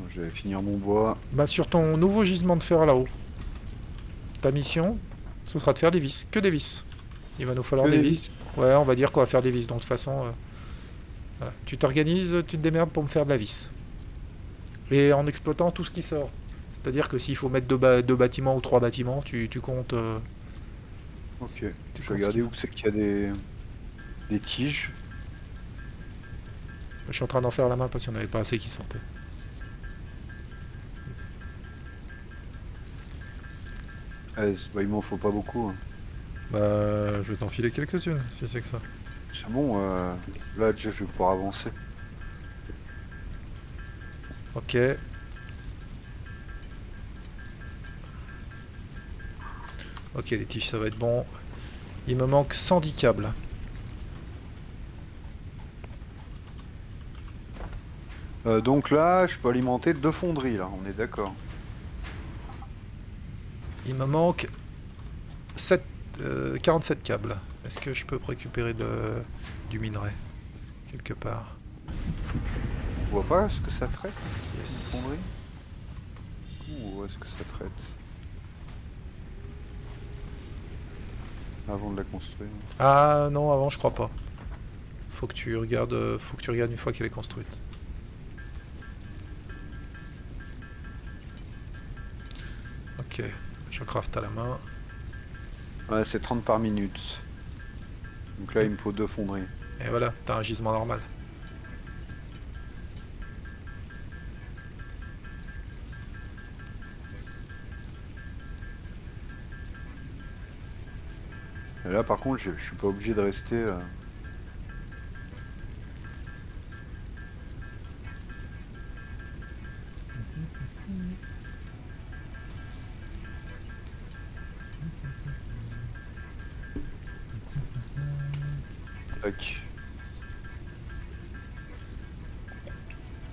Je vais finir mon bois. Bah sur ton nouveau gisement de fer là-haut, ta mission, ce sera de faire des vis, que des vis. Il va nous falloir Que des des vis. Ouais, on va dire qu'on va faire des vis, donc de toute façon, voilà. Tu t'organises, tu te démerdes pour me faire de la vis. Et en exploitant tout ce qui sort. C'est-à-dire que s'il faut mettre deux bâtiments ou 3 bâtiments, tu comptes... Ok. Tu Je vais comptes regarder ce où c'est qu'il y a des tiges. Je suis en train d'en faire à la main parce qu'il n'y en avait pas assez qui sortaient. Bah, il m'en faut pas beaucoup. Hein. Bah, je vais t'en filer quelques-unes, si c'est que ça. C'est bon, là déjà je vais pouvoir avancer. Ok. Ok, les tiges, ça va être bon. Il me manque 110 câbles. Donc là, je peux alimenter 2 fonderies, là, on est d'accord. Il me manque 47 câbles. Est-ce que je peux récupérer du minerai quelque part? On voit pas ce que ça traite, Yes. fonderie? Où est-ce que ça traite? Avant de la construire. Ah non, avant je crois pas. Faut que tu regardes une fois qu'elle est construite. Ok, je craft à la main. Ouais, c'est 30 par minute. Donc là, il me faut 2 fonderies. Et voilà, t'as un gisement normal. Et là, par contre, je suis pas obligé de rester... Tac.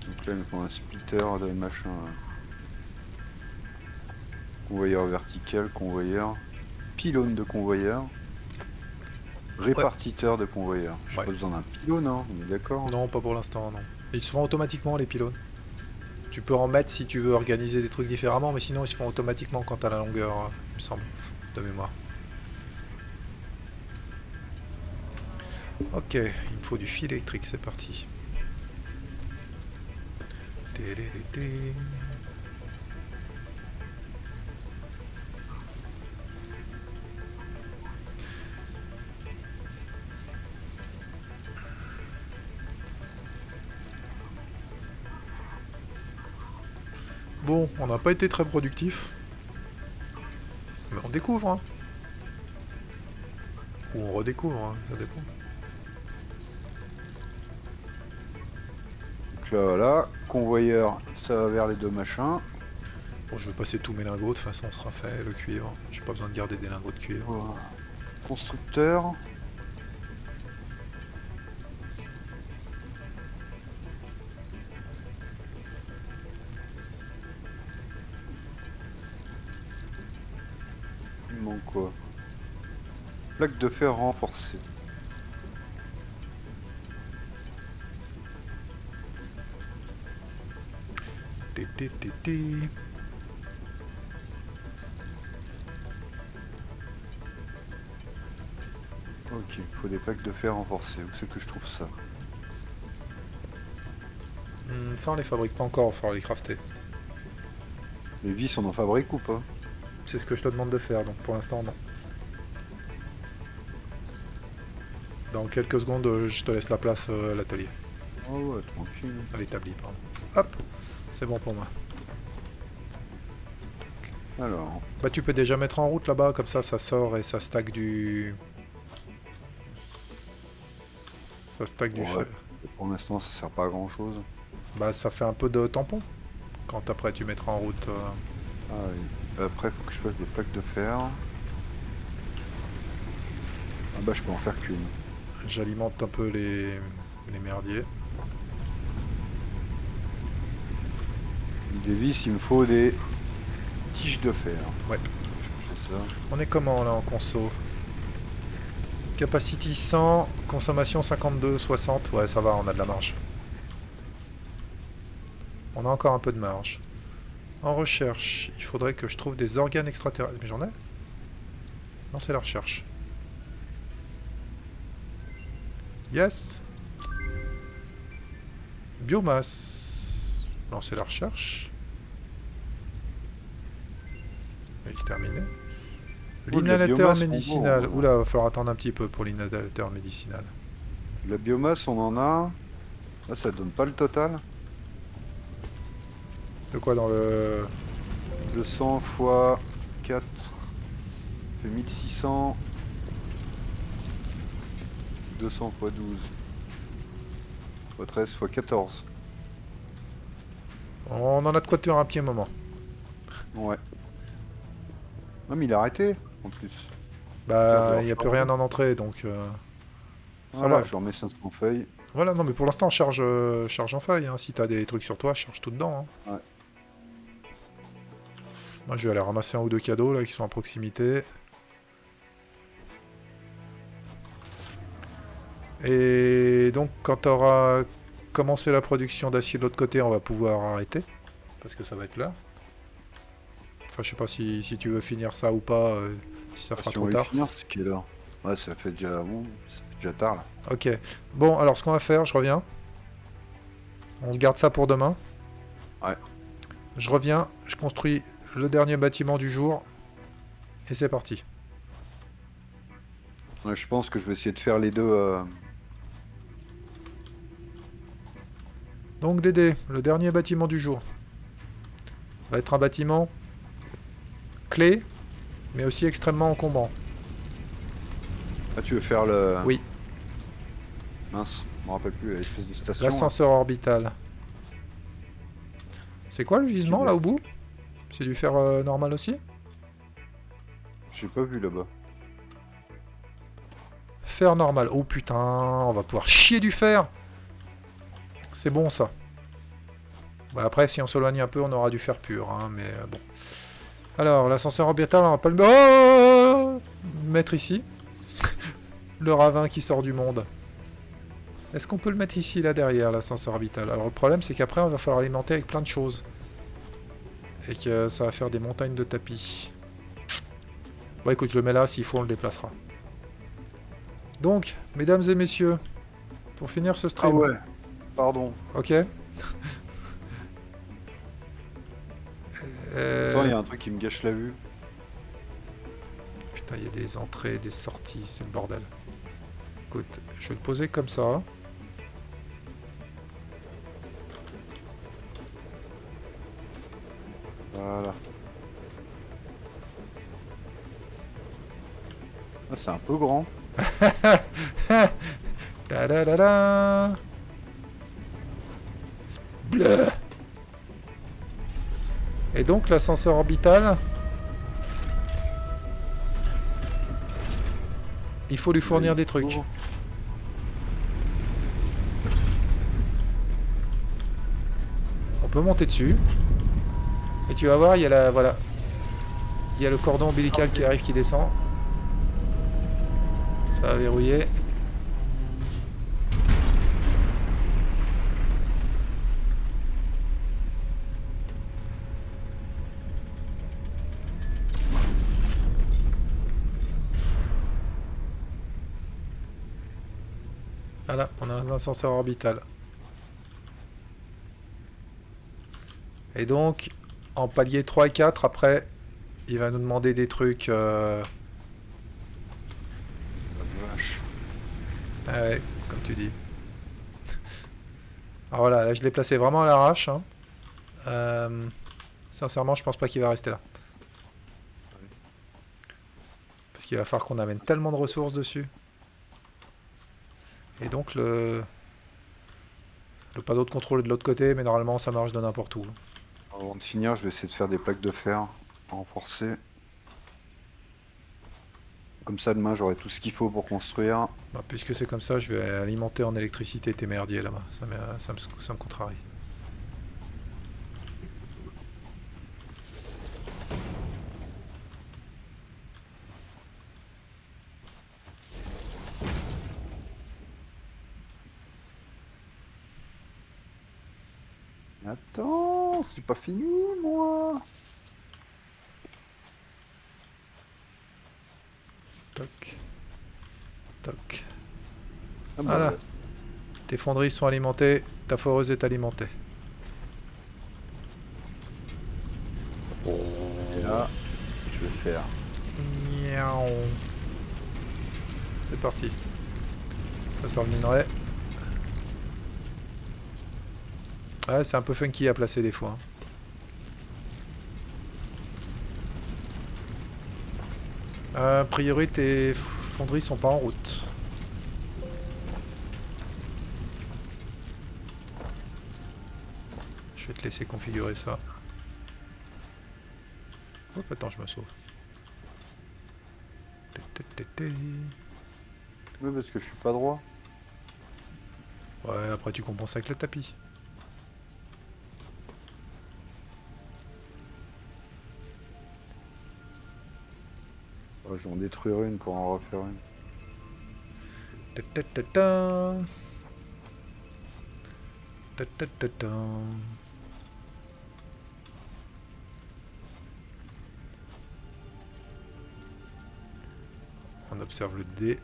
Donc là, il me faut un splitter de machin. Convoyeur vertical, convoyeur. Pylône de convoyeur. Répartiteur de convoyeur. J'ai Ouais. pas besoin d'un pylône, hein, on est d'accord? Non, pas pour l'instant, non. Ils se font automatiquement les pylônes. Tu peux en mettre si tu veux organiser des trucs différemment, mais sinon ils se font automatiquement quand t'as la longueur, il me semble, de mémoire. Ok, il me faut du fil électrique, c'est parti. Télélété. Bon, on n'a pas été très productif. Mais on découvre, hein. Ou on redécouvre, hein, ça dépend. Donc là, voilà. Convoyeur, ça va vers les 2 machins. Bon, je vais passer tous mes lingots, de toute façon on sera fait, le cuivre. J'ai pas besoin de garder des lingots de cuivre. Voilà. Constructeur. Il me manque quoi? Plaque de fer renforcée. Té, té, té, té. Ok, il faut des plaques de fer renforcées. Où c'est que je trouve ça? Ça on les fabrique pas encore, il va falloir les crafter. Les vis, on en fabrique ou pas? C'est ce que je te demande de faire, donc pour l'instant non. Dans quelques secondes, je te laisse la place à l'atelier. Oh ouais, tranquille. À l'établi, pardon. Hop, c'est bon pour moi. Alors, Bah tu peux déjà mettre en route là-bas, comme ça sort et ça stack du... Ça stack du Ouais. fer. pour l'instant, ça sert pas à grand chose. Bah ça fait un peu de tampon. Quand après tu mettras en route... Ah oui. Après, il faut que je fasse des plaques de fer. Ah bah, je peux en faire qu'une. J'alimente un peu les merdiers. Des vis, il me faut des tiges de fer. Ouais. Je vais chercher ça. On est comment là en conso? Capacity 100, consommation 52, 60. Ouais, ça va, on a de la marge. On a encore un peu de marge. En recherche, il faudrait que je trouve des organes extraterrestres. Mais j'en ai? Non, c'est la recherche. Yes. Biomasse. Non, c'est la recherche. Oui, c'est terminé. Oh, de la L'inhalateur biomasse, médicinal. on voit. Oula, va falloir attendre un petit peu pour l'inhalateur médicinal. La biomasse, on en a. Là, ça donne pas le total. De quoi dans le... 200 fois 4 fait 1600. 200 fois 12 fois 13 fois 14. On en a de quoi tenir un petit moment. Ouais. Non, mais il a arrêté en plus. Bah, il n'y a plus rien en entrée, donc... ça Voilà, va. je remets 500 feuilles. Voilà, non, mais pour l'instant, charge, charge en feuille. Hein. Si t'as des trucs sur toi, charge tout dedans. Hein. Ouais. Moi, je vais aller ramasser un ou deux cadeaux, là, qui sont à proximité. Et donc, quand tu auras commencé la production d'acier de l'autre côté, on va pouvoir arrêter. Parce que ça va être l'heure. Enfin, je sais pas si tu veux finir ça ou pas, si ça fera Si on trop veut tard. finir, c'est quelle heure? Ouais, ça fait déjà tard là. Ok. Bon, alors ce qu'on va faire, je reviens. On se garde ça pour demain. Ouais. Je reviens, je construis le dernier bâtiment du jour. Et c'est parti. Ouais, je pense que je vais essayer de faire les deux. Donc Dédé, le dernier bâtiment du jour va être un bâtiment clé, mais aussi extrêmement encombrant. Ah, tu veux faire le. Oui. Mince, je me rappelle plus, l'espèce de station. L'ascenseur orbital. C'est quoi le gisement là au bout? C'est du fer normal aussi? J'ai pas vu là-bas. Fer normal. Oh putain, on va pouvoir chier du fer. C'est bon ça. Bah, après, si on s'éloigne un peu, on aura du fer pur. Hein, mais bon. Alors, l'ascenseur orbital, on va pas le mettre ici. Le ravin qui sort du monde. Est-ce qu'on peut le mettre ici, là, derrière, l'ascenseur orbital? Alors, le problème, c'est qu'après, on va falloir alimenter avec plein de choses. Et que ça va faire des montagnes de tapis. Bon, écoute, je le mets là. S'il faut, on le déplacera. Donc, mesdames et messieurs, pour finir ce Ah stream... ouais, pardon. Ok. Attends, il y a un truc qui me gâche la vue. Putain, il y a des entrées, des sorties, c'est le bordel. Écoute, je vais le poser comme ça. Voilà. Ah, c'est un peu grand. Ta-da-da-da. Bleu. Et donc l'ascenseur orbital, il faut lui fournir des trucs. On peut monter dessus. Et tu vas voir, il y a la voilà. Il y a le cordon ombilical qui arrive, qui descend. Ça va verrouiller. Voilà, on a un ascenseur orbital. Et donc, en palier 3 et 4, après, il va nous demander des trucs... Vache. Ah ouais, comme tu dis. Alors voilà, là je l'ai placé vraiment à l'arrache. Hein. Sincèrement, je pense pas qu'il va rester là. Parce qu'il va falloir qu'on amène tellement de ressources dessus. Et donc le panneau de contrôle est de l'autre côté, mais normalement ça marche de n'importe où. Avant de finir, je vais essayer de faire des plaques de fer renforcées. Comme ça, demain, j'aurai tout ce qu'il faut pour construire. Bah, puisque c'est comme ça, je vais alimenter en électricité tes merdiers là-bas. Ça me contrarie. Attends, c'est pas fini, moi. Toc. Toc. Ah, Voilà. bah, Tes fonderies sont alimentées, ta foreuse est alimentée. et là, je vais faire. Miaou. C'est parti. Ça sort le minerai. Ouais, c'est un peu funky à placer des fois. A priori, tes fonderies sont pas en route. Je vais te laisser configurer ça. Hop, attends, je me sauve. Oui, parce que je suis pas droit. Ouais, après tu compenses avec le tapis. Oh, je vais en détruire une pour en refaire une. Ta-ta-ta-ta. Ta-ta-ta-ta. On observe le dé.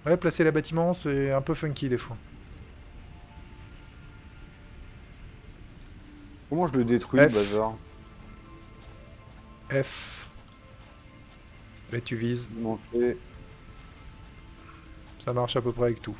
Ouais, placer les bâtiments, c'est un peu funky des fois. Comment je le détruis, le F. bazar? F. Et tu vises. Monter. Ça marche à peu près avec tout.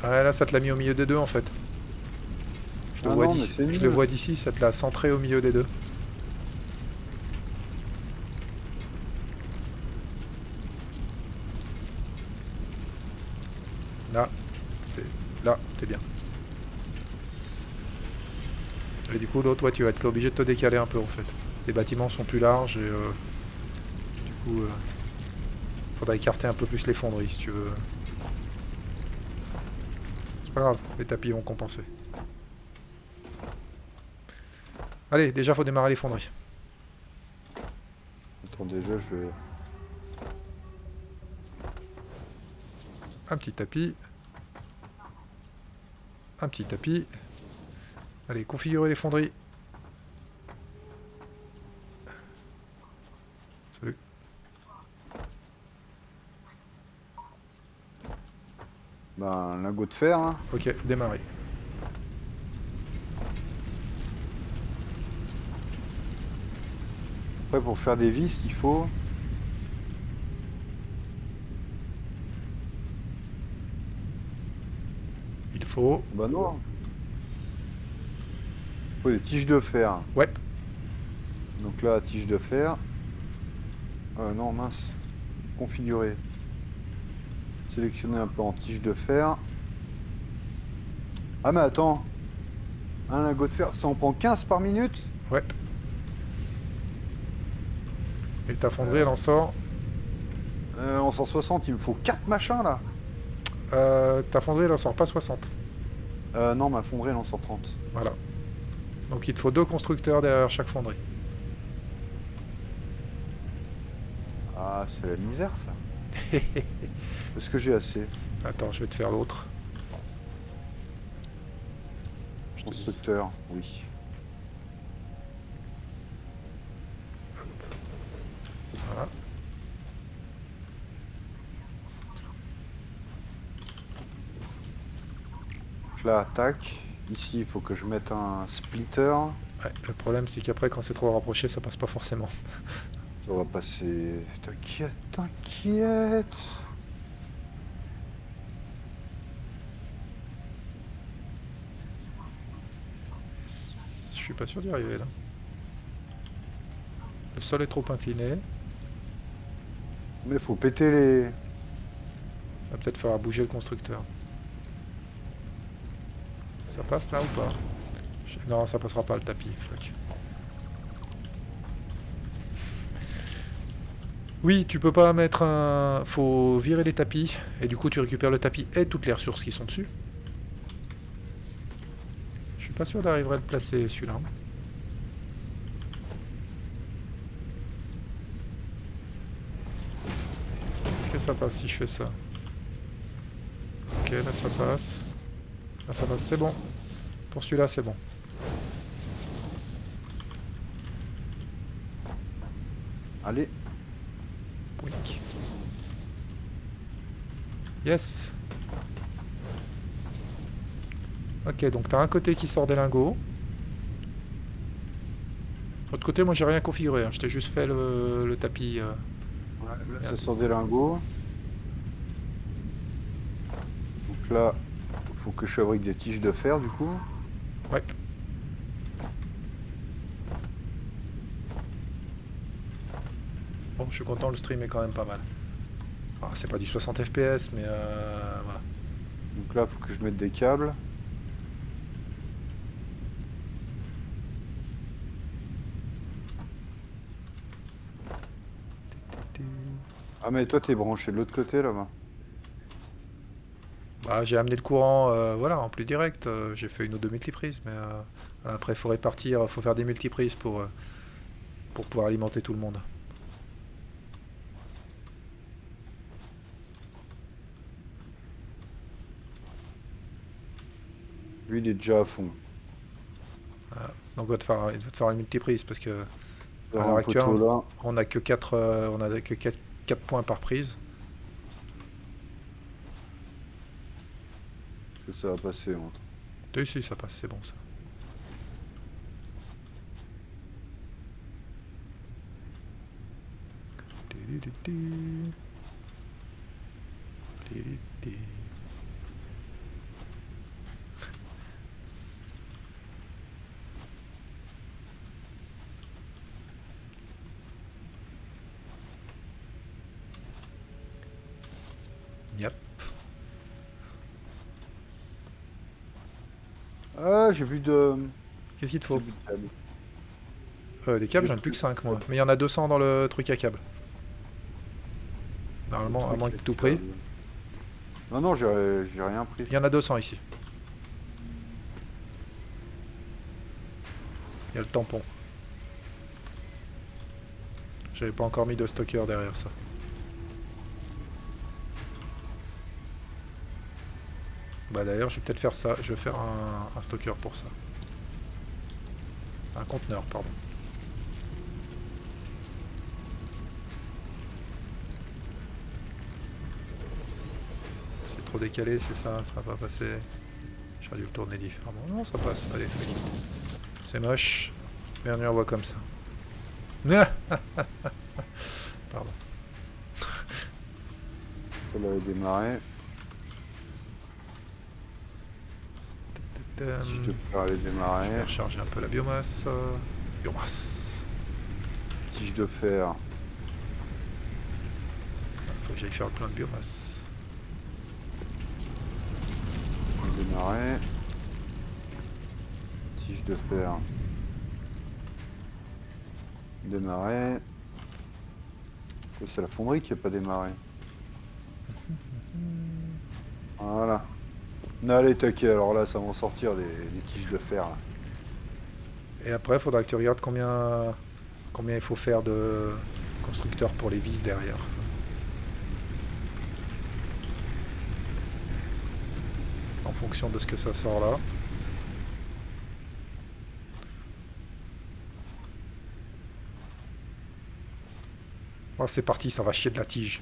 Ah là, ça te l'a mis au milieu des deux en fait. Je le Ah vois non, mais d'ici. c'est Je le nul. vois d'ici, ça te l'a centré au milieu des deux. Là, t'es bien. Et du coup, l'autre, ouais, tu vas être obligé de te décaler un peu en fait. Les bâtiments sont plus larges et du coup, faudra écarter un peu plus les fonderies si tu veux. C'est pas grave, les tapis vont compenser. Allez, déjà faut démarrer les fonderies. Attends, déjà, je vais. Un petit tapis. Un petit tapis. Allez, configurer les fonderies. Salut. Ben, un lingot de fer, hein. Ok, démarrer. Après, pour faire des vis, il faut. Il faut... Bah non. Il faut des tiges de fer. Ouais, Donc là, tige de fer. Non, mince. Configurer. Sélectionner un peu en tige de fer. Ah, mais attends. Un lingot de fer, ça en prend 15 par minute? ouais. Et ta fonderie, elle en sort. En 160, il me faut 4 machins là. Ta fonderie, elle en sort pas 60. Non, ma fonderie, elle en sort 30. Voilà. Donc il te faut 2 constructeurs derrière chaque fonderie. Ah, c'est la misère ça. Est-ce que j'ai assez? Attends, je vais te faire l'autre. Je te dis ça. Constructeur, oui. Voilà. Donc là, tac. Ici, il faut que je mette un splitter. Ouais, le problème, c'est qu'après, quand c'est trop rapproché, ça passe pas forcément. Ça va passer. T'inquiète, t'inquiète. Je suis pas sûr d'y arriver là. Le sol est trop incliné. Mais faut péter les. On va peut-être falloir bouger le constructeur. Ça passe là ou pas? Non, ça passera pas le tapis, fuck. Oui, tu peux pas mettre un... Faut virer les tapis, et du coup tu récupères le tapis et toutes les ressources qui sont dessus. Je suis pas sûr d'arriver à le placer celui-là. Est-ce que ça passe si je fais ça? Ok, là ça passe. Là ça passe, c'est bon. Pour celui-là, c'est bon. Allez. Pouic. Yes. Ok, donc t'as un côté qui sort des lingots. L'autre côté, moi j'ai rien configuré, hein. Je t'ai juste fait le tapis. Ouais, là, ça Merde. sort des lingots. Donc là, faut que je fabrique des tiges de fer, du coup. Ouais. Bon, je suis content, le stream est quand même pas mal. Ah, c'est pas du 60 FPS, mais voilà. Donc là, faut que je mette des câbles. Ah, mais toi, t'es branché de l'autre côté, là-bas. Bah, j'ai amené le courant, voilà, en plus direct. J'ai fait une ou deux multiprises, mais voilà, après, il faut répartir, faut faire des multiprises pour pouvoir alimenter tout le monde. Lui, il est déjà à fond. Donc, il va te faire une multiprise parce que à Faire l'heure un actuelle, poteau là. on a que 4, on a que 4 points par prise. Que ça va passer, entre. Si, ça passe, c'est bon ça. Yep. Ah, j'ai vu de... Qu'est-ce qu'il te J'ai faut? vu de câbles. Des câbles, J'ai j'en ai plus plus- que 5 moi. Mais il y en a 200 dans le truc à câbles. Le Normalement, à truc moins que avec tout pris. Non, non, j'ai rien pris. Il y en a 200 ici. Il y a le tampon. J'avais pas encore mis de stocker derrière ça. Bah d'ailleurs, je vais peut-être faire ça. Je vais faire un stocker pour ça. Un conteneur, pardon. C'est trop décalé, c'est ça, ça va pas passer. J'aurais dû le tourner différemment. Non, ça passe. Allez, fais-le. C'est moche. Bienvenue en voit comme ça. Pardon. Ça l'avait démarré. Si je te peux aller Je vais démarrer. recharger un peu la biomasse. Biomasse. Tige de fer. Faut que j'aille faire le plein de biomasse. Démarrer. Tige de fer. Démarrer. C'est la fonderie qui n'a pas démarré. Voilà. Allez, taquet, alors là, ça va en sortir des tiges de fer. Là. Et après, il faudra que tu regardes combien il faut faire de constructeurs pour les vis derrière. En fonction de ce que ça sort là. Oh, c'est parti, ça va chier de la tige.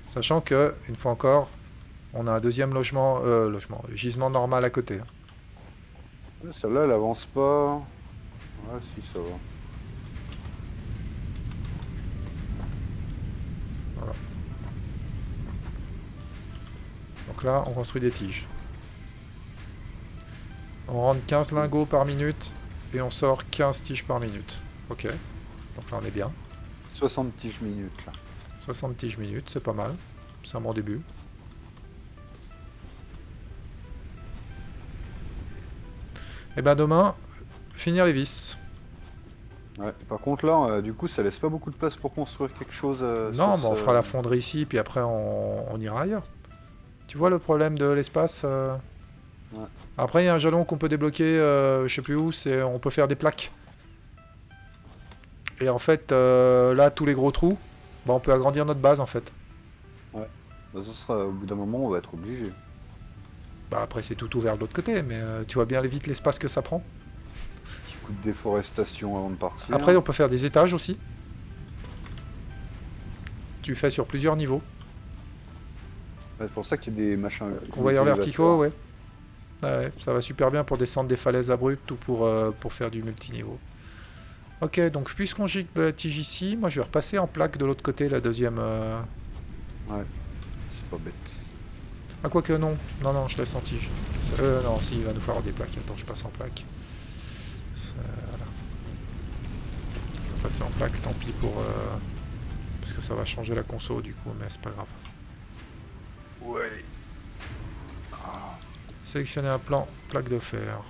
Sachant que, une fois encore, on a un deuxième gisement normal à côté. Celle-là, elle avance pas. Ouais, si, ça va. Voilà. Donc là, on construit des tiges. On rentre 15 lingots par minute et on sort 15 tiges par minute. Ok. Donc là, on est bien. 60 tiges minutes, là. 60 tiges minutes, c'est pas mal. C'est un bon début. Et ben demain, finir les vis. Ouais. Par contre là, du coup, ça laisse pas beaucoup de place pour construire quelque chose. Non, sur mais on ce- fera la fonderie ici, puis après on ira ailleurs. Tu vois le problème de l'espace Ouais. Après, il y a un jalon qu'on peut débloquer, je sais plus où, c'est on peut faire des plaques. Et en fait, là, tous les gros trous, bah, on peut agrandir notre base en fait. Bah, ça sera, au bout d'un moment, on va être obligé. Bah, après, c'est tout ouvert de l'autre côté, mais tu vois bien vite l'espace que ça prend. Petit coup de déforestation avant de partir. Après, on peut faire des étages aussi. Tu fais sur plusieurs niveaux. Ouais, c'est pour ça qu'il y a des machins. Convoyeurs des verticaux, élévateurs. ouais. Ouais, ça va super bien pour descendre des falaises abruptes ou pour faire du multiniveau. Ok, donc puisqu'on gicle de la tige ici, moi je vais repasser en plaque de l'autre côté, la deuxième... Ouais, c'est pas bête. Ah, quoique non. Non, non, je laisse en tige. Non, si, il va nous falloir des plaques. Attends, je passe en plaque. Voilà. Je vais passer en plaque, tant pis pour... parce que ça va changer la conso du coup, mais c'est pas grave. Ouais. Sélectionner un plan, plaque de fer.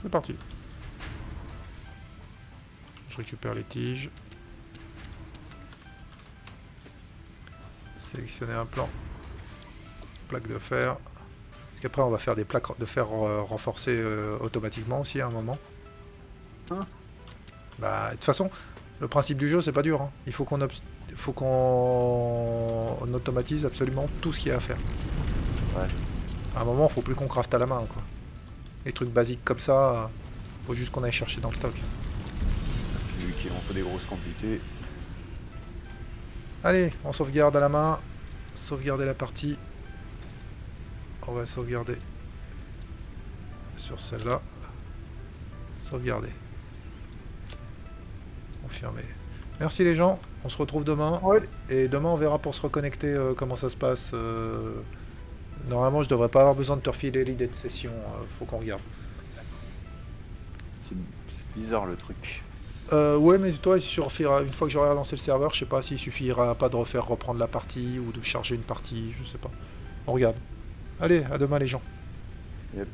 C'est parti. Je récupère les tiges. Sélectionner un plan, plaque de fer. Parce qu'après on va faire des plaques de fer renforcées automatiquement aussi à un moment. Hein? Bah, de toute façon, le principe du jeu c'est pas dur. Hein. Il faut qu'on automatise absolument tout ce qu'il y a à faire. Ouais. À un moment, faut plus qu'on crafte à la main, quoi. Les trucs basiques comme ça, faut juste qu'on aille chercher dans le stock. Puis vu qu'il en faut des grosses quantités. Allez, on sauvegarde à la main. Sauvegarder la partie. On va sauvegarder sur celle-là. Sauvegarder. Confirmer. Merci les gens, on se retrouve demain. Ouais. Et demain on verra pour se reconnecter comment ça se passe. Normalement je devrais pas avoir besoin de te refiler l'idée de session, faut qu'on regarde. C'est bizarre le truc. Ouais, mais toi il suffira, une fois que j'aurai relancé le serveur, je sais pas s'il suffira pas de refaire reprendre la partie ou de charger une partie, je sais pas. On regarde. Allez, à demain les gens. Yep.